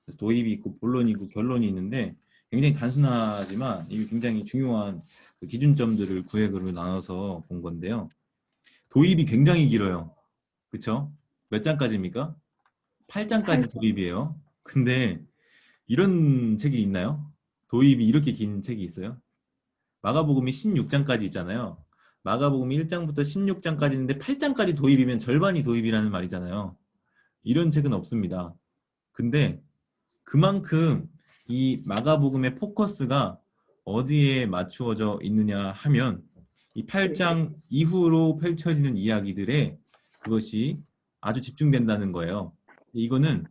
그래서 도입이 있고 본론이 있고 결론이 있는데 굉장히 단순하지만 이게 굉장히 중요한 그 기준점들을 구획으로 나눠서 본 건데요. 도입이 굉장히 길어요. 그쵸? 몇 장까지입니까? 8장까지 도입이에요. 근데 이런 책이 있나요? 도입이 이렇게 긴 책이 있어요? 마가복음이 16장까지 있잖아요. 마가복음이 1장부터 16장까지 있는데 8장까지 도입이면 절반이 도입이라는 말이잖아요. 이런 책은 없습니다. 근데 그만큼 이 마가복음의 포커스가 어디에 맞추어져 있느냐 하면 이 8장 이후로 펼쳐지는 이야기들에 그것이 아주 집중된다는 거예요. 이거는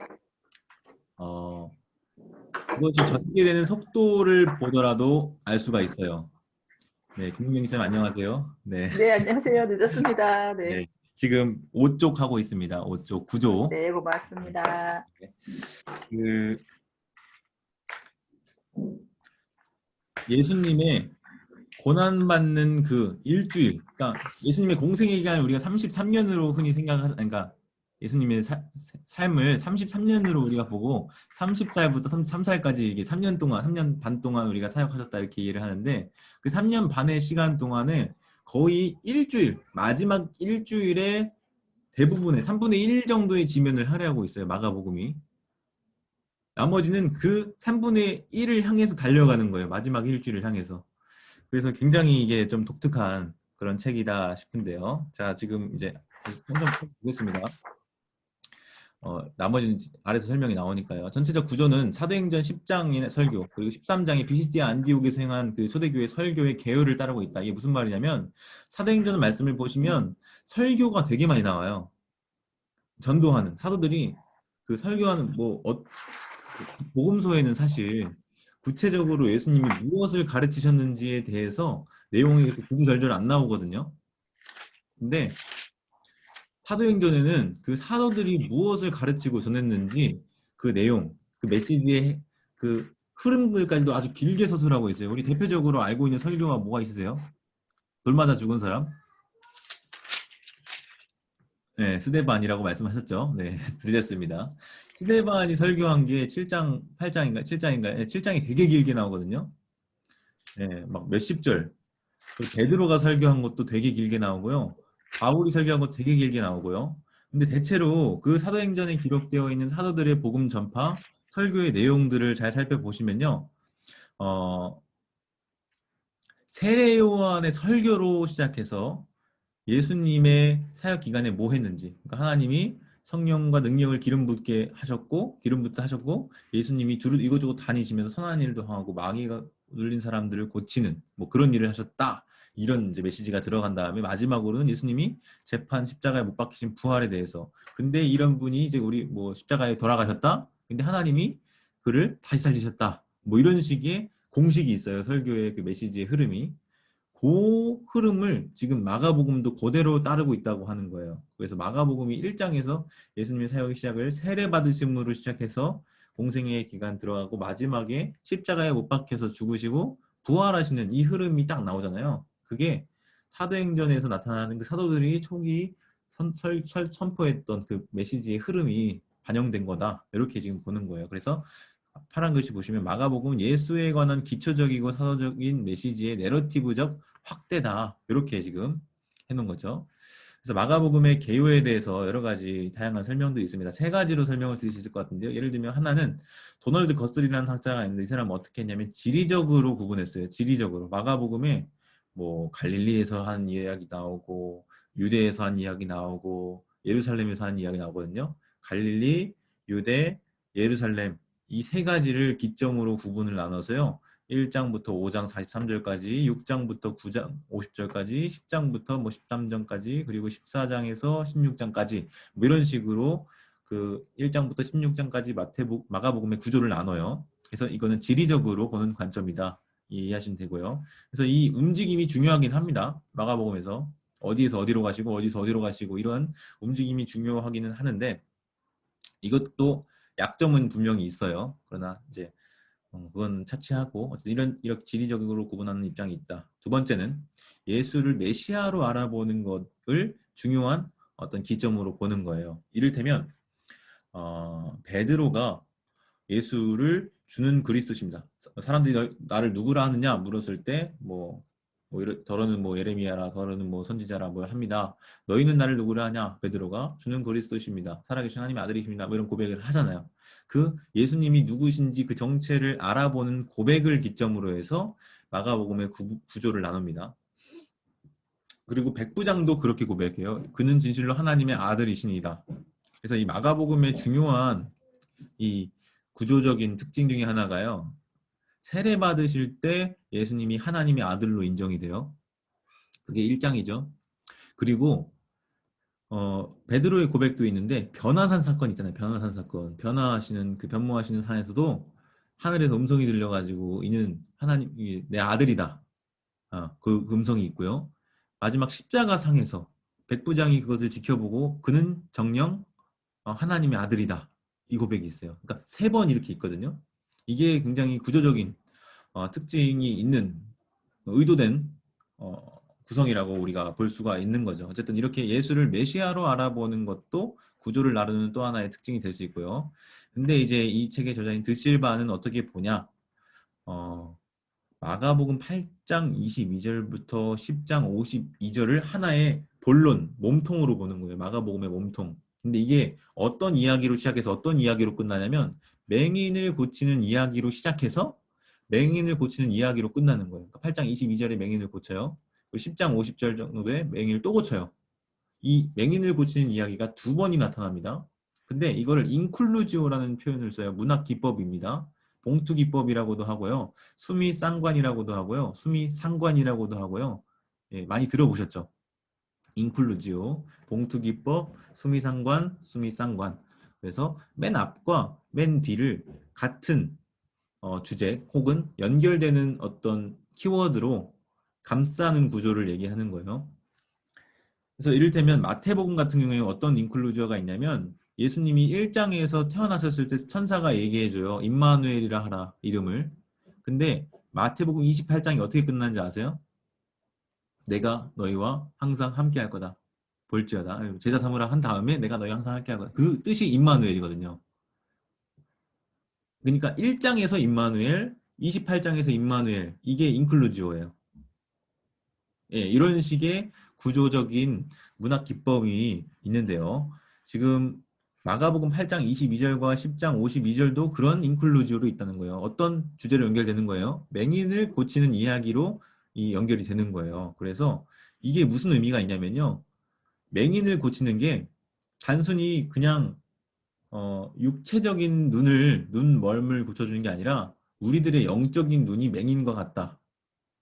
그것이 전개되는 속도를 보더라도 알 수가 있어요. 네, 김민경 쌤 안녕하세요. 네, 네, 안녕하세요. 늦었습니다. 네, 네, 지금 5쪽 하고 있습니다. 5쪽, 9조. 네, 고맙습니다. 그 예수님의 고난받는 그 일주일, 그러니까 예수님의 공생의 기간을 우리가 33년으로 흔히 그러니까 예수님의 삶을 33년으로 우리가 보고 30살부터 33살까지 이게 3년 동안, 3년 반 동안 우리가 사역하셨다 이렇게 이해를 하는데 그 3년 반의 시간 동안에 거의 일주일, 마지막 일주일에 대부분의 3분의 1 정도의 지면을 할애하고 있어요. 마가복음이. 나머지는 그 3분의 1을 향해서 달려가는 거예요. 마지막 일주일을 향해서. 그래서 굉장히 이게 좀 독특한 그런 책이다 싶은데요. 자, 지금 이제 한점 보겠습니다. 나머지는 아래서 설명이 나오니까요. 전체적 구조는 사도행전 10장의 설교, 그리고 13장의 비시디아 안디옥에서 행한 그 초대교회 설교의 개요를 따르고 있다. 이게 무슨 말이냐면 사도행전 말씀을 보시면 설교가 되게 많이 나와요. 전도하는 사도들이 그 설교하는 복음서에는 사실 구체적으로 예수님이 무엇을 가르치셨는지에 대해서 내용이 구구절절 안 나오거든요. 근데 사도행전에는 그 사도들이 무엇을 가르치고 전했는지 그 내용, 그 메시지의 그 흐름들까지도 아주 길게 서술하고 있어요. 우리 대표적으로 알고 있는 설교가 뭐가 있으세요? 돌마다 죽은 사람? 네, 스데반이라고 말씀하셨죠? 네, 들렸습니다. 스데반이 설교한 게 7장, 8장인가? 7장인가? 네, 7장이 되게 길게 나오거든요. 네, 막 몇십 절. 그리고 베드로가 설교한 것도 되게 길게 나오고요. 바울이 설교한 것도 되게 길게 나오고요. 근데 대체로 그 사도행전에 기록되어 있는 사도들의 복음 전파, 설교의 내용들을 잘 살펴보시면요. 세례 요한의 설교로 시작해서 예수님의 사역 기간에 뭐 했는지. 그러니까 하나님이 성령과 능력을 기름 붓게 하셨고, 기름 붓게 하셨고, 예수님이 두루 이곳저곳 다니시면서 선한 일도 하고, 마귀가 눌린 사람들을 고치는 뭐 그런 일을 하셨다. 이런 이제 메시지가 들어간 다음에 마지막으로는 예수님이 재판 십자가에 못 박히신 부활에 대해서. 근데 이런 분이 이제 우리 뭐 십자가에 돌아가셨다. 근데 하나님이 그를 다시 살리셨다. 뭐 이런 식의 공식이 있어요. 설교의 그 메시지의 흐름이. 그 흐름을 지금 마가복음도 그대로 따르고 있다고 하는 거예요. 그래서 마가복음이 1장에서 예수님의 사역의 시작을 세례받으심으로 시작해서 공생의 기간 들어가고 마지막에 십자가에 못 박혀서 죽으시고 부활하시는 이 흐름이 딱 나오잖아요. 그게 사도행전에서 나타나는 그 사도들이 초기 선포했던 그 메시지의 흐름이 반영된 거다. 이렇게 지금 보는 거예요. 그래서 파란 글씨 보시면 마가복음은 예수에 관한 기초적이고 사도적인 메시지의 내러티브적 확대다. 이렇게 지금 해놓은 거죠. 그래서 마가복음의 개요에 대해서 여러 가지 다양한 설명들이 있습니다. 세 가지로 설명을 드릴 수 있을 것 같은데요. 예를 들면 하나는 도널드 거슬이라는 학자가 있는데 이 사람은 어떻게 했냐면 지리적으로 구분했어요. 지리적으로. 마가복음에 뭐 갈릴리에서 한 이야기 나오고 유대에서 한 이야기 나오고 예루살렘에서 한 이야기 나오거든요. 갈릴리, 유대, 예루살렘 이 세 가지를 기점으로 구분을 나눠서요. 1장부터 5장 43절까지, 6장부터 9장 50절까지, 10장부터 뭐 13장까지, 그리고 14장에서 16장까지 뭐 이런 식으로 그 1장부터 16장까지 마가복음의 구조를 나눠요. 그래서 이거는 지리적으로 보는 관점이다. 이해하시면 되고요. 그래서 이 움직임이 중요하긴 합니다. 마가복음에서 어디에서 어디로 가시고 어디서 어디로 가시고 이런 움직임이 중요하기는 하는데 이것도 약점은 분명히 있어요. 그러나 이제 그건 차치하고 어쨌든 이렇게 지리적으로 구분하는 입장이 있다. 두 번째는 예수를 메시아로 알아보는 것을 중요한 어떤 기점으로 보는 거예요. 이를테면 베드로가 예수를 주는 그리스도십니다. 사람들이 나를 누구라 하느냐 물었을 때 더러는 뭐 예레미야라 더러는 뭐 선지자라 뭐 합니다. 너희는 나를 누구라 하냐? 베드로가 주는 그리스도십니다. 살아계신 하나님의 아들이십니다. 뭐 이런 고백을 하잖아요. 그 예수님이 누구신지 그 정체를 알아보는 고백을 기점으로 해서 마가복음의 구조를 나눕니다. 그리고 백부장도 그렇게 고백해요. 그는 진실로 하나님의 아들이시니이다. 그래서 이 마가복음의 중요한 이 구조적인 특징 중에 하나가요. 세례 받으실 때 예수님이 하나님의 아들로 인정이 돼요. 그게 1장이죠. 그리고 베드로의 고백도 있는데 변화산 사건 있잖아요. 변화산 사건. 변화하시는 그 변모하시는 산에서도 하늘에서 음성이 들려가지고 이는 하나님이 내 아들이다. 그 음성이 있고요. 마지막 십자가 상에서 백부장이 그것을 지켜보고 그는 정녕 하나님의 아들이다. 이 고백이 있어요. 그러니까 3번 이렇게 있거든요. 이게 굉장히 구조적인 특징이 있는 의도된 구성이라고 우리가 볼 수가 있는 거죠. 어쨌든 이렇게 예수를 메시아로 알아보는 것도 구조를 나누는 또 하나의 특징이 될 수 있고요. 근데 이제 이 책의 저자인 드실바는 어떻게 보냐? 마가복음 8장 22절부터 10장 52절을 하나의 본론, 몸통으로 보는 거예요. 마가복음의 몸통. 근데 이게 어떤 이야기로 시작해서 어떤 이야기로 끝나냐면 맹인을 고치는 이야기로 시작해서 맹인을 고치는 이야기로 끝나는 거예요. 그러니까 8장 22절에 맹인을 고쳐요. 10장 50절 정도에 맹인을 또 고쳐요. 이 맹인을 고치는 이야기가 2번이 나타납니다. 근데 이거를 인클루지오라는 표현을 써요. 문학 기법입니다. 봉투 기법이라고도 하고요. 수미 쌍관이라고도 하고요. 수미 상관이라고도 하고요. 예, 많이 들어보셨죠? 인클루지오, 봉투 기법, 수미 상관, 수미 쌍관. 그래서 맨 앞과 맨 뒤를 같은 주제 혹은 연결되는 어떤 키워드로 감싸는 구조를 얘기하는 거예요. 그래서 이를테면 마태복음 같은 경우에 어떤 인클루저가 있냐면 예수님이 1장에서 태어나셨을 때 천사가 얘기해줘요. 임마누엘이라 하라 이름을. 근데 마태복음 28장이 어떻게 끝나는지 아세요? 내가 너희와 항상 함께 할 거다. 볼지어다. 제자 삼으라 한 다음에 내가 너희와 항상 함께 할 거다. 그 뜻이 임마누엘이거든요. 그러니까 1장에서 임마누엘, 28장에서 임마누엘 이게 인클루지오예요. 예, 이런 식의 구조적인 문학 기법이 있는데요. 지금 마가복음 8장 22절과 10장 52절도 그런 인클루지오로 있다는 거예요. 어떤 주제로 연결되는 거예요? 맹인을 고치는 이야기로 이 연결이 되는 거예요. 그래서 이게 무슨 의미가 있냐면요. 맹인을 고치는 게 단순히 그냥 육체적인 눈 멀음을 고쳐주는 게 아니라 우리들의 영적인 눈이 맹인과 같다.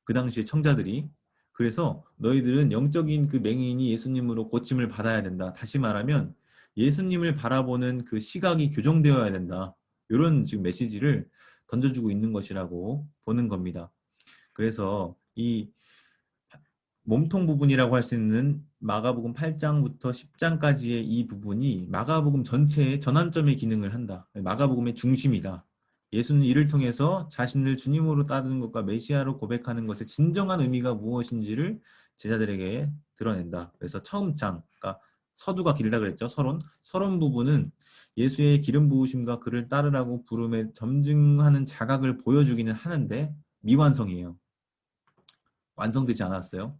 그 당시에 청자들이. 그래서 너희들은 영적인 그 맹인이 예수님으로 고침을 받아야 된다. 다시 말하면 예수님을 바라보는 그 시각이 교정되어야 된다. 이런 지금 메시지를 던져주고 있는 것이라고 보는 겁니다. 그래서 이 몸통 부분이라고 할 수 있는 마가복음 8장부터 10장까지의 이 부분이 마가복음 전체의 전환점의 기능을 한다. 마가복음의 중심이다. 예수는 이를 통해서 자신을 주님으로 따르는 것과 메시아로 고백하는 것의 진정한 의미가 무엇인지를 제자들에게 드러낸다. 그래서 처음 장, 그러니까 서두가 길다 그랬죠. 서론 부분은 예수의 기름 부으심과 그를 따르라고 부름에 점증하는 자각을 보여주기는 하는데 미완성이에요. 완성되지 않았어요.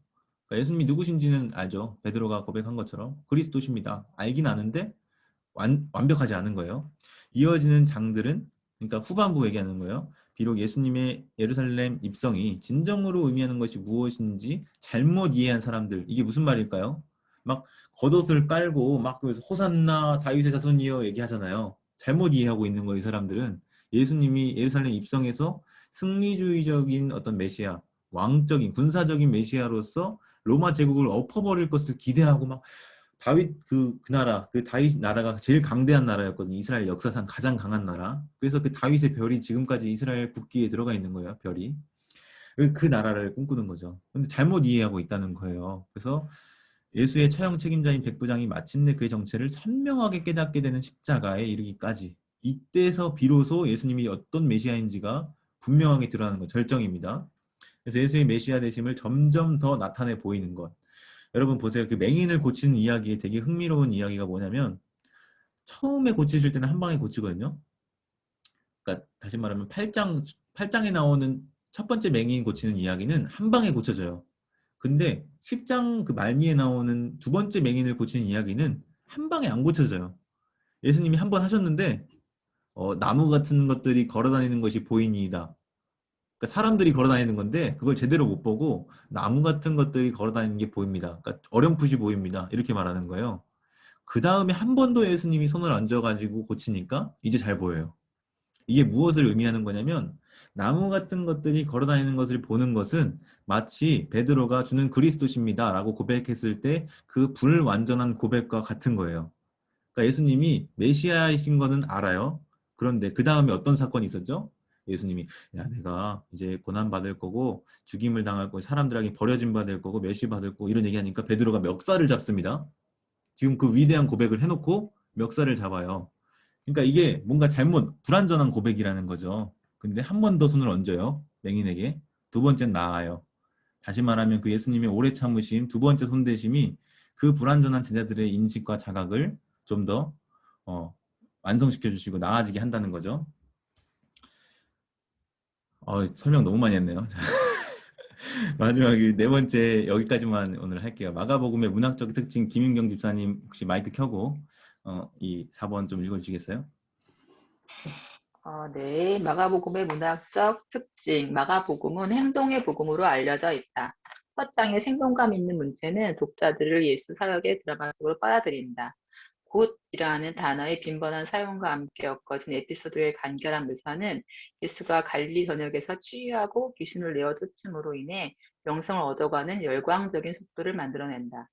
그러니까 예수님이 누구신지는 알죠. 베드로가 고백한 것처럼 그리스도십니다. 알긴 아는데 완벽하지 않은 거예요. 이어지는 장들은 그러니까 후반부 얘기하는 거예요. 비록 예수님의 예루살렘 입성이 진정으로 의미하는 것이 무엇인지 잘못 이해한 사람들, 이게 무슨 말일까요? 막 겉옷을 깔고 막 그래서 호산나 다윗의 자손이여 얘기하잖아요. 잘못 이해하고 있는 거예요, 이 사람들은. 예수님이 예루살렘 입성에서 승리주의적인 어떤 메시아, 왕적인 군사적인 메시아로서 로마 제국을 엎어버릴 것을 기대하고 막 다윗 그 나라, 그 다윗 나라가 제일 강대한 나라였거든요. 이스라엘 역사상 가장 강한 나라. 그래서 그 다윗의 별이 지금까지 이스라엘 국기에 들어가 있는 거예요. 별이. 그 나라를 꿈꾸는 거죠. 근데 잘못 이해하고 있다는 거예요. 그래서 예수의 처형 책임자인 백부장이 마침내 그의 정체를 선명하게 깨닫게 되는 십자가에 이르기까지, 이때서 비로소 예수님이 어떤 메시아인지가 분명하게 드러나는 것, 절정입니다. 그래서 예수의 메시아 되심을 점점 더 나타내 보이는 것. 여러분 보세요. 그 맹인을 고치는 이야기에 되게 흥미로운 이야기가 뭐냐면, 처음에 고치실 때는 한 방에 고치거든요. 그러니까 다시 말하면 8장에 나오는 첫 번째 맹인 고치는 이야기는 한 방에 고쳐져요. 근데 10장 그 말미에 나오는 두 번째 맹인을 고치는 이야기는 한 방에 안 고쳐져요. 예수님이 한 번 하셨는데 나무 같은 것들이 걸어다니는 것이 보이니이다. 그러니까 사람들이 걸어다니는 건데 그걸 제대로 못 보고 나무 같은 것들이 걸어다니는 게 보입니다. 그러니까 어렴풋이 보입니다. 이렇게 말하는 거예요. 그 다음에 한 번 더 예수님이 손을 얹어가지고 고치니까 이제 잘 보여요. 이게 무엇을 의미하는 거냐면 나무 같은 것들이 걸어다니는 것을 보는 것은 마치 베드로가 주는 그리스도십니다 라고 고백했을 때 그 불완전한 고백과 같은 거예요. 그러니까 예수님이 메시아이신 거는 알아요. 그런데 그 다음에 어떤 사건이 있었죠? 예수님이 야 내가 이제 고난받을 거고 죽임을 당할 거고 사람들에게 버려짐 받을 거고 멸시받을 거고 이런 얘기하니까 베드로가 멱살을 잡습니다. 지금 그 위대한 고백을 해놓고 멱살을 잡아요. 그러니까 이게 뭔가 불완전한 고백이라는 거죠. 근데 한 번 더 손을 얹어요. 맹인에게. 두 번째는 나아요. 다시 말하면 그 예수님의 오래 참으심, 두 번째 손대심이 그 불완전한 제자들의 인식과 자각을 좀 더 완성시켜 주시고 나아지게 한다는 거죠. 설명 너무 많이 했네요. 마지막에 네 번째 여기까지만 오늘 할게요. 마가복음의 문학적 특징, 김윤경 집사님 혹시 마이크 켜고 이 4번 좀 읽어주시겠어요? 네, 마가복음의 문학적 특징. 마가복음은 행동의 복음으로 알려져 있다. 첫 장의 생동감 있는 문체는 독자들을 예수 사역의 드라마 속으로 빨아들인다. 곧이라는 단어의 빈번한 사용과 함께 엮어진 에피소드의 간결한 묘사는 예수가 갈릴리 전역에서 치유하고 귀신을 내어 쫓음으로 인해 영성을 얻어가는 열광적인 속도를 만들어낸다.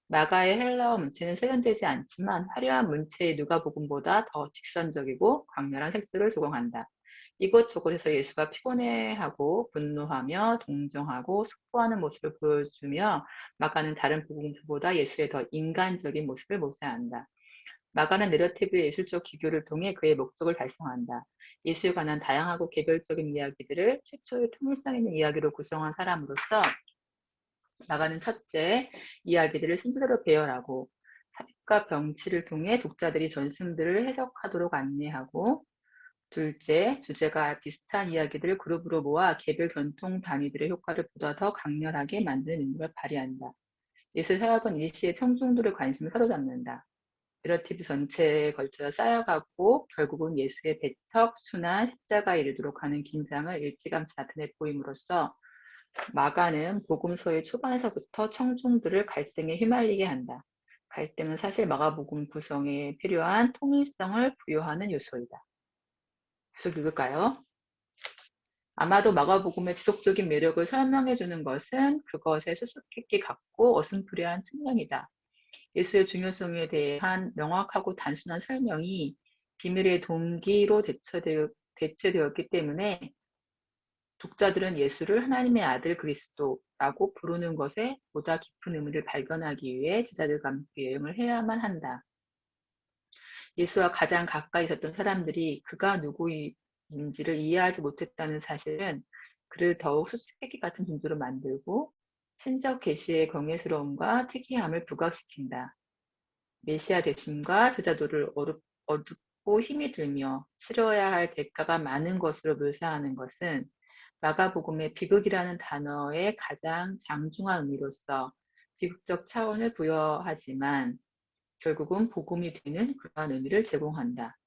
마가의 헬라어 문체는 세련되지 않지만 화려한 문체의 누가복음보다 더 직선적이고 강렬한 색조를 조공한다. 이곳저곳에서 예수가 피곤해하고 분노하며 동정하고 숙고하는 모습을 보여주며 마가는 다른 복음서보다 예수의 더 인간적인 모습을 모사한다. 마가는 내러티브의 예술적 기교를 통해 그의 목적을 달성한다. 예수에 관한 다양하고 개별적인 이야기들을 최초의 통일성 있는 이야기로 구성한 사람으로서 마가는 첫째, 이야기들을 순서대로 배열하고 삽입과 병치를 통해 독자들이 전승들을 해석하도록 안내하고, 둘째, 주제가 비슷한 이야기들을 그룹으로 모아 개별 전통 단위들의 효과를 보다 더 강렬하게 만드는 능력을 발휘한다. 예술 사역은 일시의 청중들의 관심을 사로잡는다. 내러티브 전체에 걸쳐 쌓여가고 결국은 예수의 배척, 순환, 십자가에 이르도록 하는 긴장을 일찌감치 나타내 보임으로써 마가는 복음서의 초반에서부터 청중들을 갈등에 휘말리게 한다. 갈등은 사실 마가복음 구성에 필요한 통일성을 부여하는 요소이다. 계속 읽을까요? 아마도 마가복음의 지속적인 매력을 설명해 주는 것은 그것의 수수께끼 같고 어슴푸레한 측면이다. 예수의 중요성에 대한 명확하고 단순한 설명이 비밀의 동기로 대체되었기 때문에 독자들은 예수를 하나님의 아들 그리스도라고 부르는 것에 보다 깊은 의미를 발견하기 위해 제자들과 함께 여행을 해야만 한다. 예수와 가장 가까이 있었던 사람들이 그가 누구인지를 이해하지 못했다는 사실은 그를 더욱 수수께끼 같은 존재로 만들고 신적 계시의 경외스러움과 특이함을 부각시킨다. 메시아 대심과 제자도를 어둡고 힘이 들며 치러야 할 대가가 많은 것으로 묘사하는 것은 마가복음의 비극이라는 단어의 가장 장중한 의미로서 비극적 차원을 부여하지만 결국은 복음이 되는 그러한 의미를 제공한다.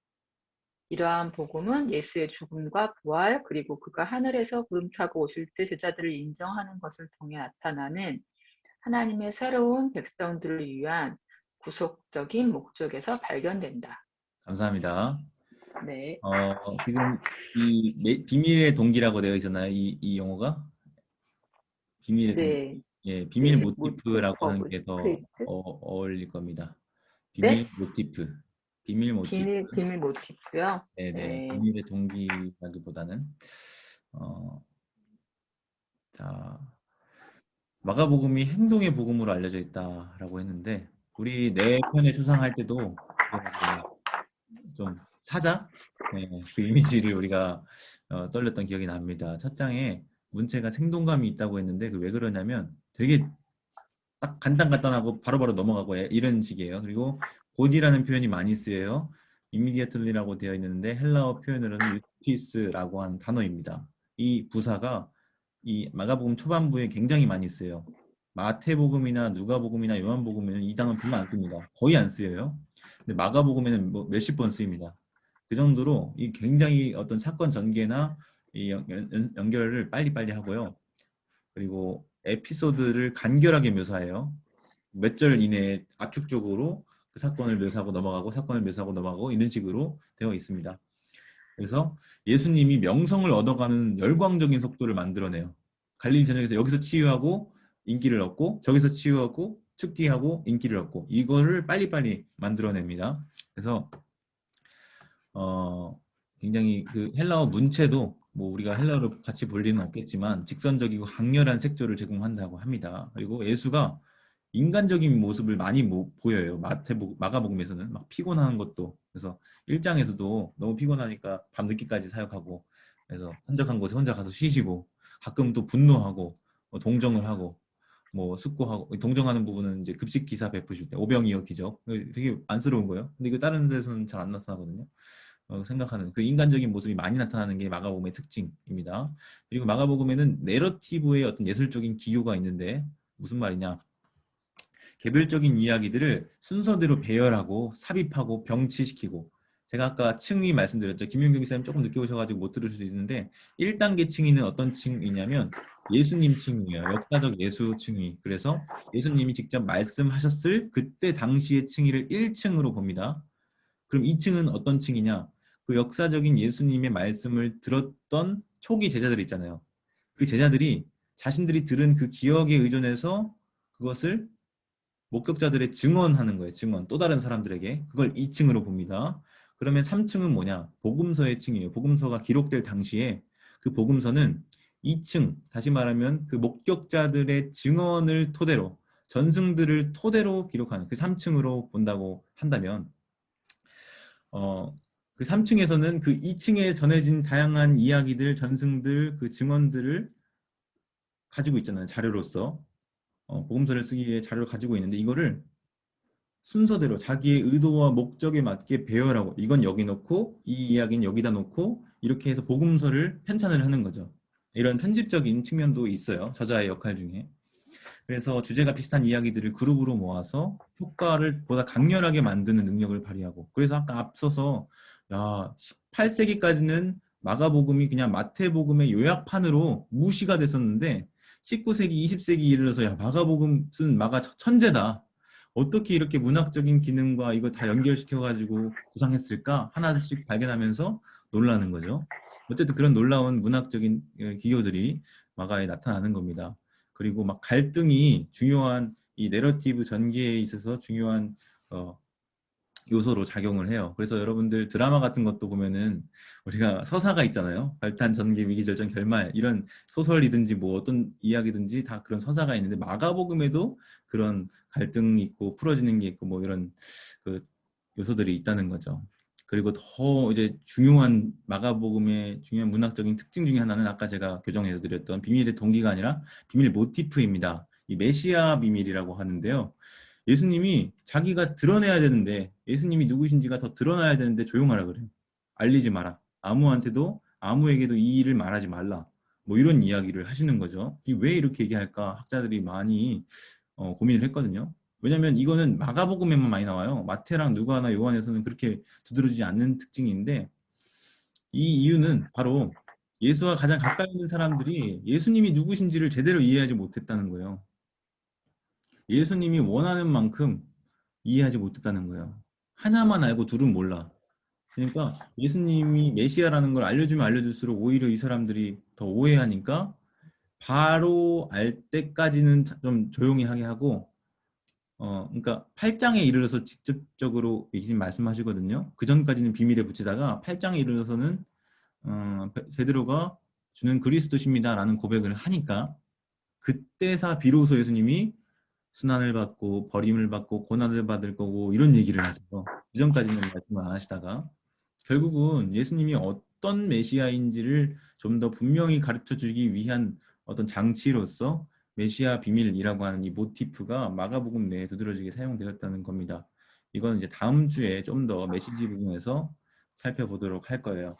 이러한 복음은 예수의 죽음과 부활 그리고 그가 하늘에서 구름 타고 오실 때 제자들을 인정하는 것을 통해 나타나는 하나님의 새로운 백성들을 위한 구속적인 목적에서 발견된다. 감사합니다. 네, 지금 비밀의 동기라고 되어 있잖아요. 이 용어가 비밀의 동기. 네, 예, 비밀 네, 모티프라고 하는 모티브, 게 더 스크립트, 어울릴 겁니다. 네, 비밀 모티프. 비밀 모티프. 비밀 모티프요. 네네. 네, 비밀의 동기라기보다는 자, 마가복음이 행동의 복음으로 알려져 있다라고 했는데 우리 내 편에 초상할 때도 좀 사자 그 이미지를 우리가 떠올렸던 기억이 납니다. 첫 장에 문체가 생동감이 있다고 했는데 그 왜 그러냐면 되게 딱 간단하고 바로바로 넘어가고 이런 식이에요. 그리고 곧이라는 표현이 많이 쓰여요. immediately라고 되어 있는데 헬라어 표현으로는 유티스라고 하는 단어입니다. 이 부사가 이 마가복음 초반부에 굉장히 많이 쓰여요. 마태복음이나 누가복음이나 요한복음에는 이 단어 별로 안 씁니다. 거의 안 쓰여요. 근데 마가복음에는 뭐 몇십 번 쓰입니다. 그 정도로 이 굉장히 어떤 사건 전개나 이 연결을 빨리빨리 하고요. 그리고 에피소드를 간결하게 묘사해요. 몇 절 이내에 압축적으로 그 사건을 묘사하고 넘어가고 사건을 묘사하고 넘어가고 이런 식으로 되어 있습니다. 그래서 예수님이 명성을 얻어가는 열광적인 속도를 만들어내요. 갈릴리 전역에서 여기서 치유하고 인기를 얻고 저기서 치유하고 축기하고 인기를 얻고 이거를 빨리빨리 만들어냅니다. 그래서 굉장히 그 헬라어 문체도 뭐 우리가 헬라어를 같이 볼 리는 없겠지만 직선적이고 강렬한 색조를 제공한다고 합니다. 그리고 예수가 인간적인 모습을 많이 보여요. 마가복음에서는 막 피곤한 것도 그래서 1장에서도 너무 피곤하니까 밤늦게까지 사역하고 그래서 한적한 곳에 혼자 가서 쉬시고 가끔 또 분노하고 동정을 하고 뭐 숙고하고 동정하는 부분은 이제 급식 기사 베푸실 때 오병이어 기적 되게 안쓰러운 거예요. 근데 이거 다른 데서는 잘 안 나타나거든요. 생각하는 그 인간적인 모습이 많이 나타나는 게 마가복음의 특징입니다. 그리고 마가복음에는 내러티브의 어떤 예술적인 기교가 있는데 무슨 말이냐? 개별적인 이야기들을 순서대로 배열하고 삽입하고 병치시키고 제가 아까 층위 말씀드렸죠. 김윤경 기사님 조금 늦게 오셔가지고 못 들으실 수 있는데 1단계 층위는 어떤 층이냐면 예수님 층이에요. 역사적 예수 층위. 그래서 예수님이 직접 말씀하셨을 그때 당시의 층위를 1층으로 봅니다. 그럼 2층은 어떤 층이냐? 그 역사적인 예수님의 말씀을 들었던 초기 제자들 있잖아요. 그 제자들이 자신들이 들은 그 기억에 의존해서 그것을 목격자들의 증언하는 거예요. 증언. 또 다른 사람들에게. 그걸 2층으로 봅니다. 그러면 3층은 뭐냐? 복음서의 층이에요. 복음서가 기록될 당시에 그 복음서는 2층, 다시 말하면 그 목격자들의 증언을 토대로 전승들을 토대로 기록하는 그 3층으로 본다고 한다면 그 3층에서는 그 2층에 전해진 다양한 이야기들, 전승들, 그 증언들을 가지고 있잖아요. 자료로서. 복음서를 쓰기 위해 자료를 가지고 있는데 이거를 순서대로 자기의 의도와 목적에 맞게 배열하고 이건 여기 놓고 이 이야기는 여기다 놓고 이렇게 해서 복음서를 편찬을 하는 거죠. 이런 편집적인 측면도 있어요. 저자의 역할 중에. 그래서 주제가 비슷한 이야기들을 그룹으로 모아서 효과를 보다 강렬하게 만드는 능력을 발휘하고 그래서 아까 앞서서 18세기까지는 마가복음이 그냥 마태복음의 요약판으로 무시가 됐었는데 19세기, 20세기 이르러서 야 마가복음 쓴 마가 천재다. 어떻게 이렇게 문학적인 기능과 이거 다 연결시켜가지고 구상했을까? 하나씩 발견하면서 놀라는 거죠. 어쨌든 그런 놀라운 문학적인 기교들이 마가에 나타나는 겁니다. 그리고 막 갈등이 중요한 이 내러티브 전개에 있어서 중요한 요소로 작용을 해요. 그래서 여러분들 드라마 같은 것도 보면은 우리가 서사가 있잖아요. 발탄, 전개, 위기, 절정, 결말 이런 소설이든지 뭐 어떤 이야기든지 다 그런 서사가 있는데 마가복음에도 그런 갈등이 있고 풀어지는 게 있고 뭐 이런 그 요소들이 있다는 거죠. 그리고 더 이제 중요한 마가복음의 중요한 문학적인 특징 중에 하나는 아까 제가 교정해 드렸던 비밀의 동기가 아니라 비밀 모티프입니다. 이 메시아 비밀이라고 하는데요. 예수님이 자기가 드러내야 되는데 예수님이 누구신지가 더 드러나야 되는데 조용하라 그래요. 알리지 마라. 아무에게도 이 일을 말하지 말라. 뭐 이런 이야기를 하시는 거죠. 왜 이렇게 얘기할까? 학자들이 많이 고민을 했거든요. 왜냐하면 이거는 마가복음에만 많이 나와요. 마태랑 누가나 요한에서는 그렇게 두드러지지 않는 특징인데 이 이유는 바로 예수와 가장 가까이 있는 사람들이 예수님이 누구신지를 제대로 이해하지 못했다는 거예요. 예수님이 원하는 만큼 이해하지 못했다는 거예요. 하나만 알고 둘은 몰라. 그러니까 예수님이 메시아라는 걸 알려주면 알려줄수록 오히려 이 사람들이 더 오해하니까 바로 알 때까지는 좀 조용히 하게 하고 그러니까 8장에 이르러서 직접적으로 예수님 말씀하시거든요. 그 전까지는 비밀에 붙이다가 8장에 이르러서는 베드로가 주는 그리스도십니다라는 고백을 하니까 그때사 비로소 예수님이 순환을 받고 버림을 받고 고난을 받을 거고 이런 얘기를 하세요. 그 전까지는 말씀을 안 하시다가 결국은 예수님이 어떤 메시아인지를 좀 더 분명히 가르쳐 주기 위한 어떤 장치로서 메시아 비밀이라고 하는 이 모티프가 마가복음 내에 두드러지게 사용되었다는 겁니다. 이건 이제 다음 주에 좀 더 메시지 부분에서 살펴보도록 할 거예요.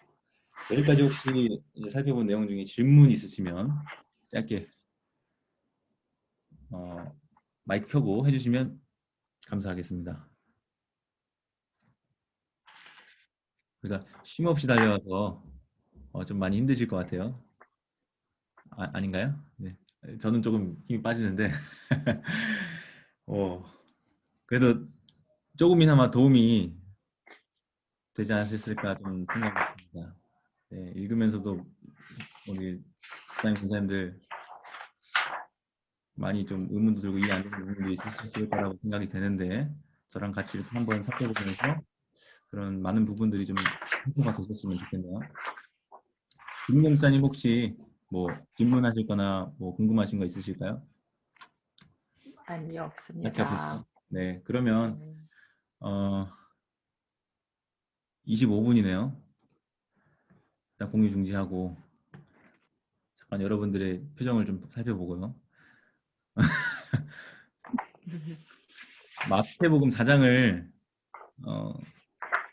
여기까지 혹시 이제 살펴본 내용 중에 질문 있으시면 짧게 마이크 켜고 해주시면 감사하겠습니다. 그러니까 쉼 없이 달려와서 좀 많이 힘드실 것 같아요. 아닌가요? 네. 저는 조금 힘이 빠지는데 그래도 조금이나마 도움이 되지 않으셨을까 좀 생각합니다. 네, 읽으면서도 우리 권사님들 많이 좀 의문도 들고 이해 안 되는 부분들이 있을 거라고 생각이 되는데 저랑 같이 이렇게 한번 살펴보면서 그런 많은 부분들이 좀 해소가 되셨으면 좋겠네요. 김민경 목사님 혹시 뭐 질문하실 거나 뭐 궁금하신 거 있으실까요? 아니요, 없습니다. 네, 그러면 25분이네요. 일단 공유 중지하고 잠깐 여러분들의 표정을 좀 살펴보고요. 마태복음 4장을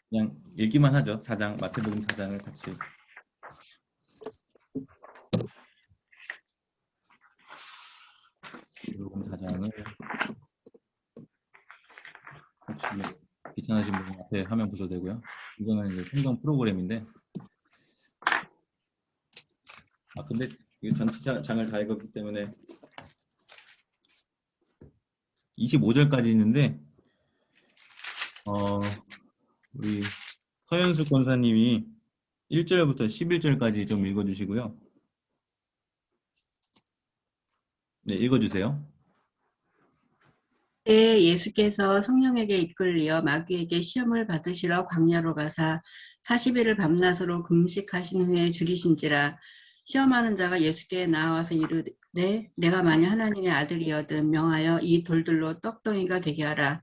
그냥 읽기만 하죠. 4장 마태복음 4장을 같이 마태복음 4장을 혹시 귀찮으신 분 앞에 화면 보셔도 되고요. 이거는 이제 성경 프로그램인데 근데 전체 장을 다 읽었기 때문에 25절까지 있는데 우리 서현숙 권사님이 1절부터 11절까지 좀 읽어주시고요. 네, 읽어주세요. 그때 예수께서 성령에게 이끌리어 마귀에게 시험을 받으시러 광야로 가사 40일을 밤낮으로 금식하신 후에 줄이신지라. 시험하는 자가 예수께 나와서 이르되 내가 만일 하나님의 아들이거든 명하여 이 돌들로 떡덩이가 되게 하라.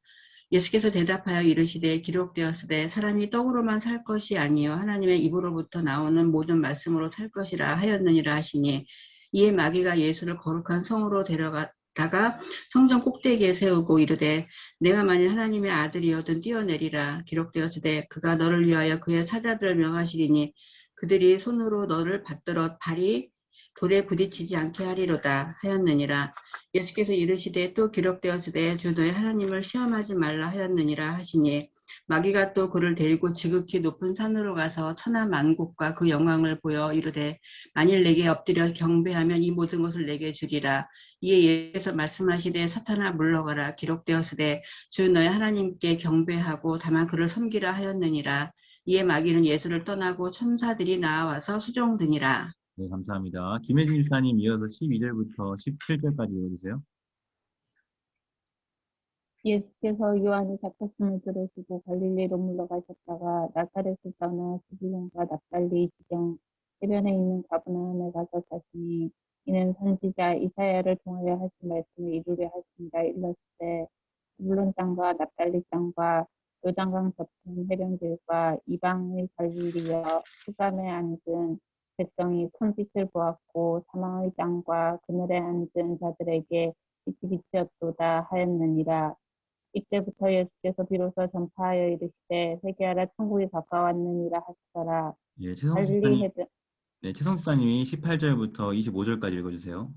예수께서 대답하여 이르시되 기록되었으되 사람이 떡으로만 살 것이 아니요 하나님의 입으로부터 나오는 모든 말씀으로 살 것이라 하였느니라 하시니 이에 마귀가 예수를 거룩한 성으로 데려가다가 성전 꼭대기에 세우고 이르되 내가 만일 하나님의 아들이거든 뛰어내리라. 기록되었으되 그가 너를 위하여 그의 사자들을 명하시리니 그들이 손으로 너를 받들어 발이 돌에 부딪히지 않게 하리로다 하였느니라. 예수께서 이르시되 또 기록되었으되 주 너의 하나님을 시험하지 말라 하였느니라 하시니 마귀가 또 그를 데리고 지극히 높은 산으로 가서 천하 만국과 그 영광을 보여 이르되 만일 내게 엎드려 경배하면 이 모든 것을 내게 주리라. 이에 예수께서 말씀하시되 사탄아 물러가라. 기록되었으되 주 너의 하나님께 경배하고 다만 그를 섬기라 하였느니라. 이에 마귀는 예수를 떠나고 천사들이 나와서 수종드니라. 네, 감사합니다. 김혜진 집사님 이어서 12절부터 17절까지 읽어주세요. 예수께서 요한이 잡혔음을 들으시고 갈릴리로 물러가셨다가 나사렛을 떠나 스불론과 납달리 지경 해변에 있는 가버나움에 가서 사시니 이는 선지자 이사야를 통하여 하신 말씀을 이루려 하신다. 일렀을 스불론 땅과 납달리 땅과 요단강 덮은 해변들과 이방의 갈릴리여 수감에 앉은 백성이 큰 빛을 보았고 사망의 땅과 그늘에 앉은 자들에게 빛이 비치었도다 하였느니라. 이때부터 예수께서 비로소 전파하여 이르시되 회개하라 천국이 가까웠느니라 하시더라. 예, 갈릴리 해변 최성 집사님이 18절부터 25절까지 읽어주세요.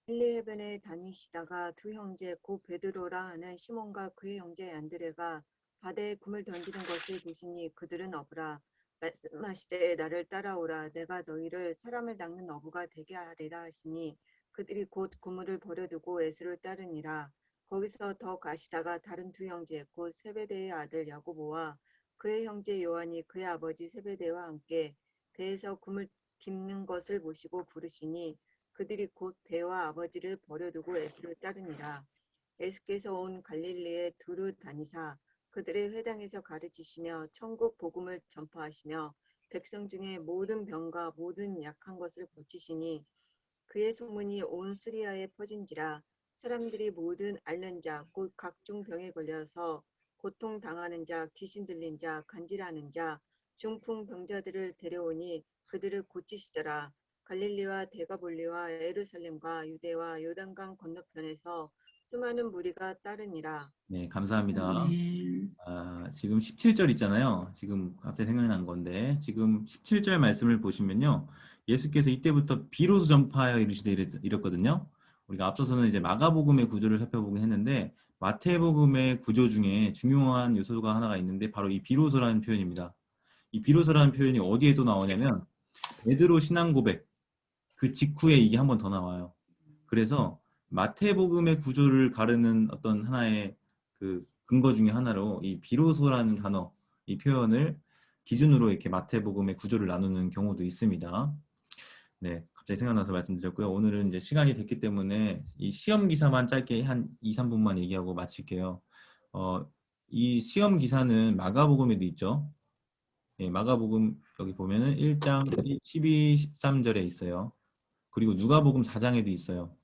갈릴리 해변에 다니시다가 두 형제 곧 베드로라 하는 시몬과 그의 형제 안드레가 바다에 금을 던지는 것을 보시니 그들은 어부라. 말씀하시되 나를 따라오라. 내가 너희를 사람을 낚는 어부가 되게 하리라 하시니 그들이 곧 그물을 버려두고 예수를 따르니라. 거기서 더 가시다가 다른 두 형제 곧 세베대의 아들 야고보와 그의 형제 요한이 그의 아버지 세베대와 함께 배에서 금을 깁는 것을 보시고 부르시니 그들이 곧 배와 아버지를 버려두고 예수를 따르니라. 예수께서 온 갈릴리에 두루 다니사 그들의 회당에서 가르치시며 천국 복음을 전파하시며 백성 중에 모든 병과 모든 약한 것을 고치시니 그의 소문이 온 수리아에 퍼진지라. 사람들이 모든 앓는 자 곧 각종 병에 걸려서 고통당하는 자, 귀신 들린 자, 간질하는 자, 중풍 병자들을 데려오니 그들을 고치시더라. 갈릴리와 데가볼리와 예루살렘과 유대와 요단강 건너편에서 수많은 무리가 따르니라. 네, 감사합니다. 네. 지금 17절 있잖아요. 지금 갑자기 생각난 건데 지금 17절 말씀을 보시면요. 예수께서 이때부터 비로소 전파하여 이르시되 이랬거든요. 우리가 앞서서는 이제 마가복음의 구조를 살펴보긴 했는데 마태복음의 구조 중에 중요한 요소가 하나가 있는데 바로 이 비로소라는 표현입니다. 이 비로소라는 표현이 어디에 또 나오냐면 베드로 신앙 고백 그 직후에 이게 한 번 더 나와요. 그래서 마태복음의 구조를 가르는 어떤 하나의 그 근거 중에 하나로 이 비로소라는 단어, 이 표현을 기준으로 이렇게 마태복음의 구조를 나누는 경우도 있습니다. 네, 갑자기 생각나서 말씀드렸고요. 오늘은 이제 시간이 됐기 때문에 이 시험 기사만 짧게 한 2, 3분만 얘기하고 마칠게요. 이 시험 기사는 마가복음에도 있죠. 네, 마가복음 여기 보면은 1장 12, 13절에 있어요. 그리고 누가복음 4장에도 있어요.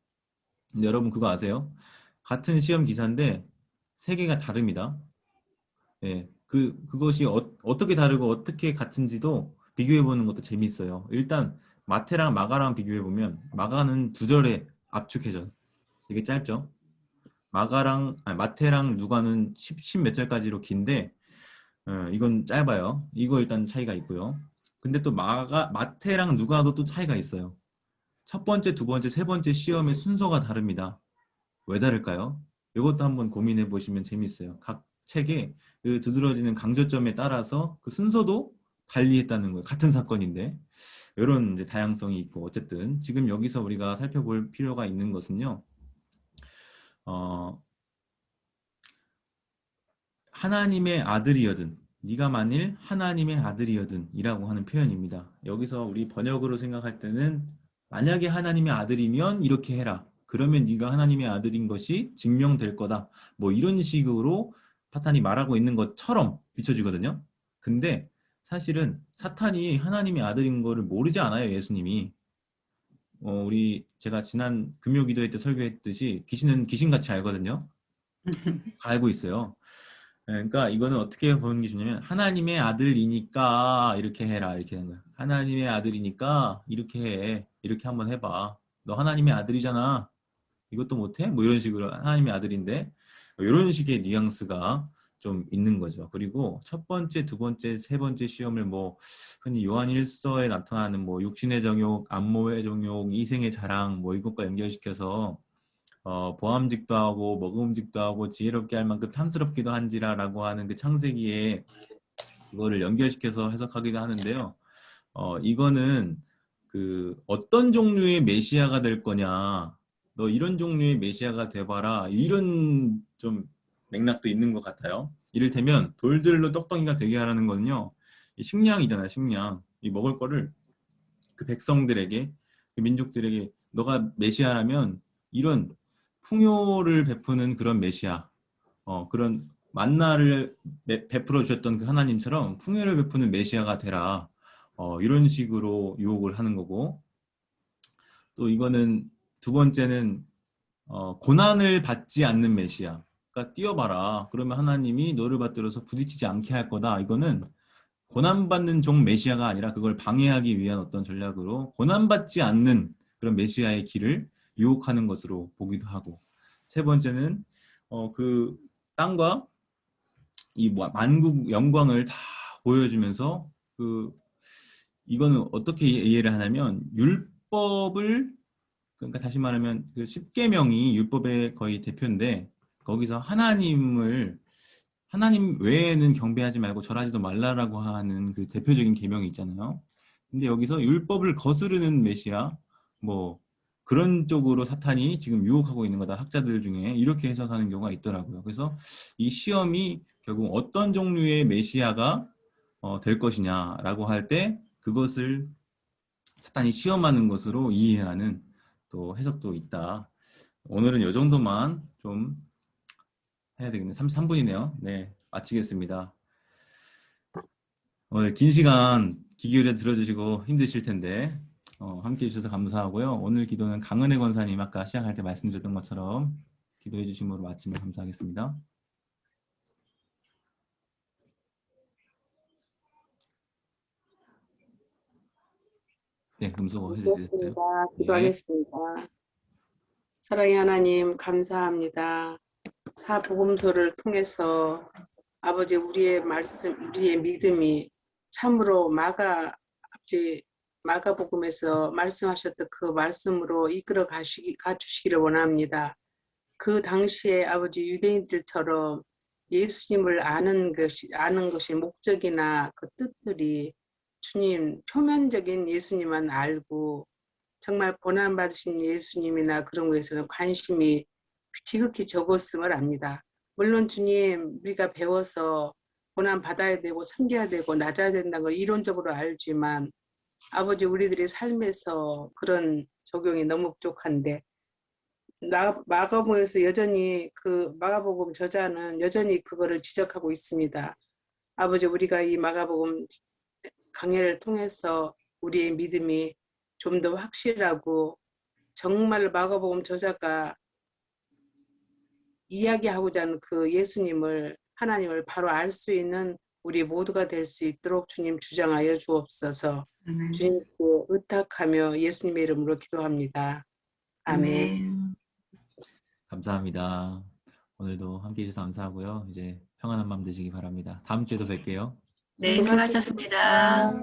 근데 여러분 그거 아세요? 같은 시험 기사인데 세 개가 다릅니다. 네, 그것이 어떻게 다르고 어떻게 같은지도 비교해 보는 것도 재밌어요. 일단 마태랑 마가랑 비교해 보면 마가는 2절에 압축해져. 되게 짧죠? 마태랑 누가는 10 몇 절까지로 긴데 이건 짧아요. 이거 일단 차이가 있고요. 근데 또 마태랑 누가도 또 차이가 있어요. 첫 번째, 두 번째, 세 번째 시험의 순서가 다릅니다. 왜 다를까요? 이것도 한번 고민해 보시면 재밌어요. 각 책에 그 두드러지는 강조점에 따라서 그 순서도 달리했다는 거예요. 같은 사건인데 이런 이제 다양성이 있고 어쨌든 지금 여기서 우리가 살펴볼 필요가 있는 것은요. 하나님의 아들이여든 네가 만일 하나님의 아들이여든 이라고 하는 표현입니다. 여기서 우리 번역으로 생각할 때는 만약에 하나님의 아들이면 이렇게 해라. 그러면 네가 하나님의 아들인 것이 증명될 거다. 뭐 이런 식으로 사탄이 말하고 있는 것처럼 비춰지거든요. 근데 사실은 사탄이 하나님의 아들인 거를 모르지 않아요. 예수님이. 제가 지난 금요기도회 때 설교했듯이 귀신은 귀신같이 알거든요. 알고 있어요. 그러니까 이거는 어떻게 보는 게 좋냐면 하나님의 아들이니까 이렇게 해라 이렇게 하는 거야. 하나님의 아들이니까 이렇게 해. 이렇게 한번 해봐. 너 하나님의 아들이잖아. 이것도 못해? 뭐 이런 식으로 하나님의 아들인데 이런 식의 뉘앙스가 좀 있는 거죠. 그리고 첫 번째, 두 번째, 세 번째 시험을 뭐 흔히 요한 1서에 나타나는 뭐 육신의 정욕, 안모의 정욕, 이생의 자랑 뭐 이것과 연결시켜서 보암직도 하고 먹음직도 하고 지혜롭게 할 만큼 탐스럽기도 한지라라고 하는 그 창세기에 그거를 연결시켜서 해석하기도 하는데요. 이거는 그 어떤 종류의 메시아가 될 거냐, 너 이런 종류의 메시아가 돼봐라, 이런 좀 맥락도 있는 것 같아요. 이를테면 돌들로 떡덩이가 되게 하라는 거는요, 이 식량이잖아요. 식량, 이 먹을 거를 그 백성들에게, 그 민족들에게 너가 메시아라면 이런 풍요를 베푸는 그런 메시아, 그런 만나를 베풀어 주셨던 그 하나님처럼 풍요를 베푸는 메시아가 되라. 이런 식으로 유혹을 하는 거고, 또 이거는 두 번째는 고난을 받지 않는 메시아. 그러니까 뛰어봐라. 그러면 하나님이 너를 받들어서 부딪히지 않게 할 거다. 이거는 고난받는 종 메시아가 아니라 그걸 방해하기 위한 어떤 전략으로 고난받지 않는 그런 메시아의 길을 유혹하는 것으로 보기도 하고, 세 번째는 그 땅과 이 만국 영광을 다 보여주면서 이거는 어떻게 이해를 하냐면 율법을, 그러니까 다시 말하면 그 십계명이 율법의 거의 대표인데, 거기서 하나님 외에는 경배하지 말고 절하지도 말라라고 하는 그 대표적인 계명이 있잖아요. 근데 여기서 율법을 거스르는 메시아, 뭐 그런 쪽으로 사탄이 지금 유혹하고 있는 거다. 학자들 중에 이렇게 해석하는 경우가 있더라고요. 그래서 이 시험이 결국 어떤 종류의 메시아가 될 것이냐라고 할 때 그것을 사탄이 시험하는 것으로 이해하는 또 해석도 있다. 오늘은 이 정도만 좀 해야 되겠네. 33분이네요. 네, 마치겠습니다. 오늘 긴 시간 귀 기울여 들어주시고 힘드실 텐데 함께 해주셔서 감사하고요. 오늘 기도는 강은혜 권사님 아까 시작할 때 말씀드렸던 것처럼 기도해 주심으로 마치면 감사하겠습니다. 네, 음소 해주셨어요. 기도했습니다. 기도하겠습니다. 사랑의 하나님, 감사합니다. 사복음서를 통해서 아버지, 우리의 말씀, 우리의 믿음이 참으로 마가복음에서 말씀하셨던 그 말씀으로 이끌어 가주시기를 원합니다. 그 당시에 아버지 유대인들처럼 예수님을 아는 것이 목적이나 그 뜻들이 주님, 표면적인 예수님만 알고 정말 고난받으신 예수님이나 그런 것에서는 관심이 지극히 적었음을 압니다. 물론 주님, 우리가 배워서 고난받아야 되고 섬겨야 되고 낮아야 된다는 걸 이론적으로 알지만 아버지, 우리들의 삶에서 그런 적용이 너무 부족한데 마가복음에서 여전히 그 마가복음 저자는 여전히 그거를 지적하고 있습니다. 아버지, 우리가 이 마가복음 강해를 통해서 우리의 믿음이 좀 더 확실하고 정말 마가복음 저자가 이야기하고자 하는 그 예수님을, 하나님을 바로 알 수 있는 우리 모두가 될 수 있도록 주님 주장하여 주옵소서. 주님께 의탁하며 예수님의 이름으로 기도합니다. 아멘. 감사합니다. 오늘도 함께 해주셔서 감사하고요. 이제 평안한 밤 되시기 바랍니다. 다음 주에도 뵐게요. 네, 수고하셨습니다. 네.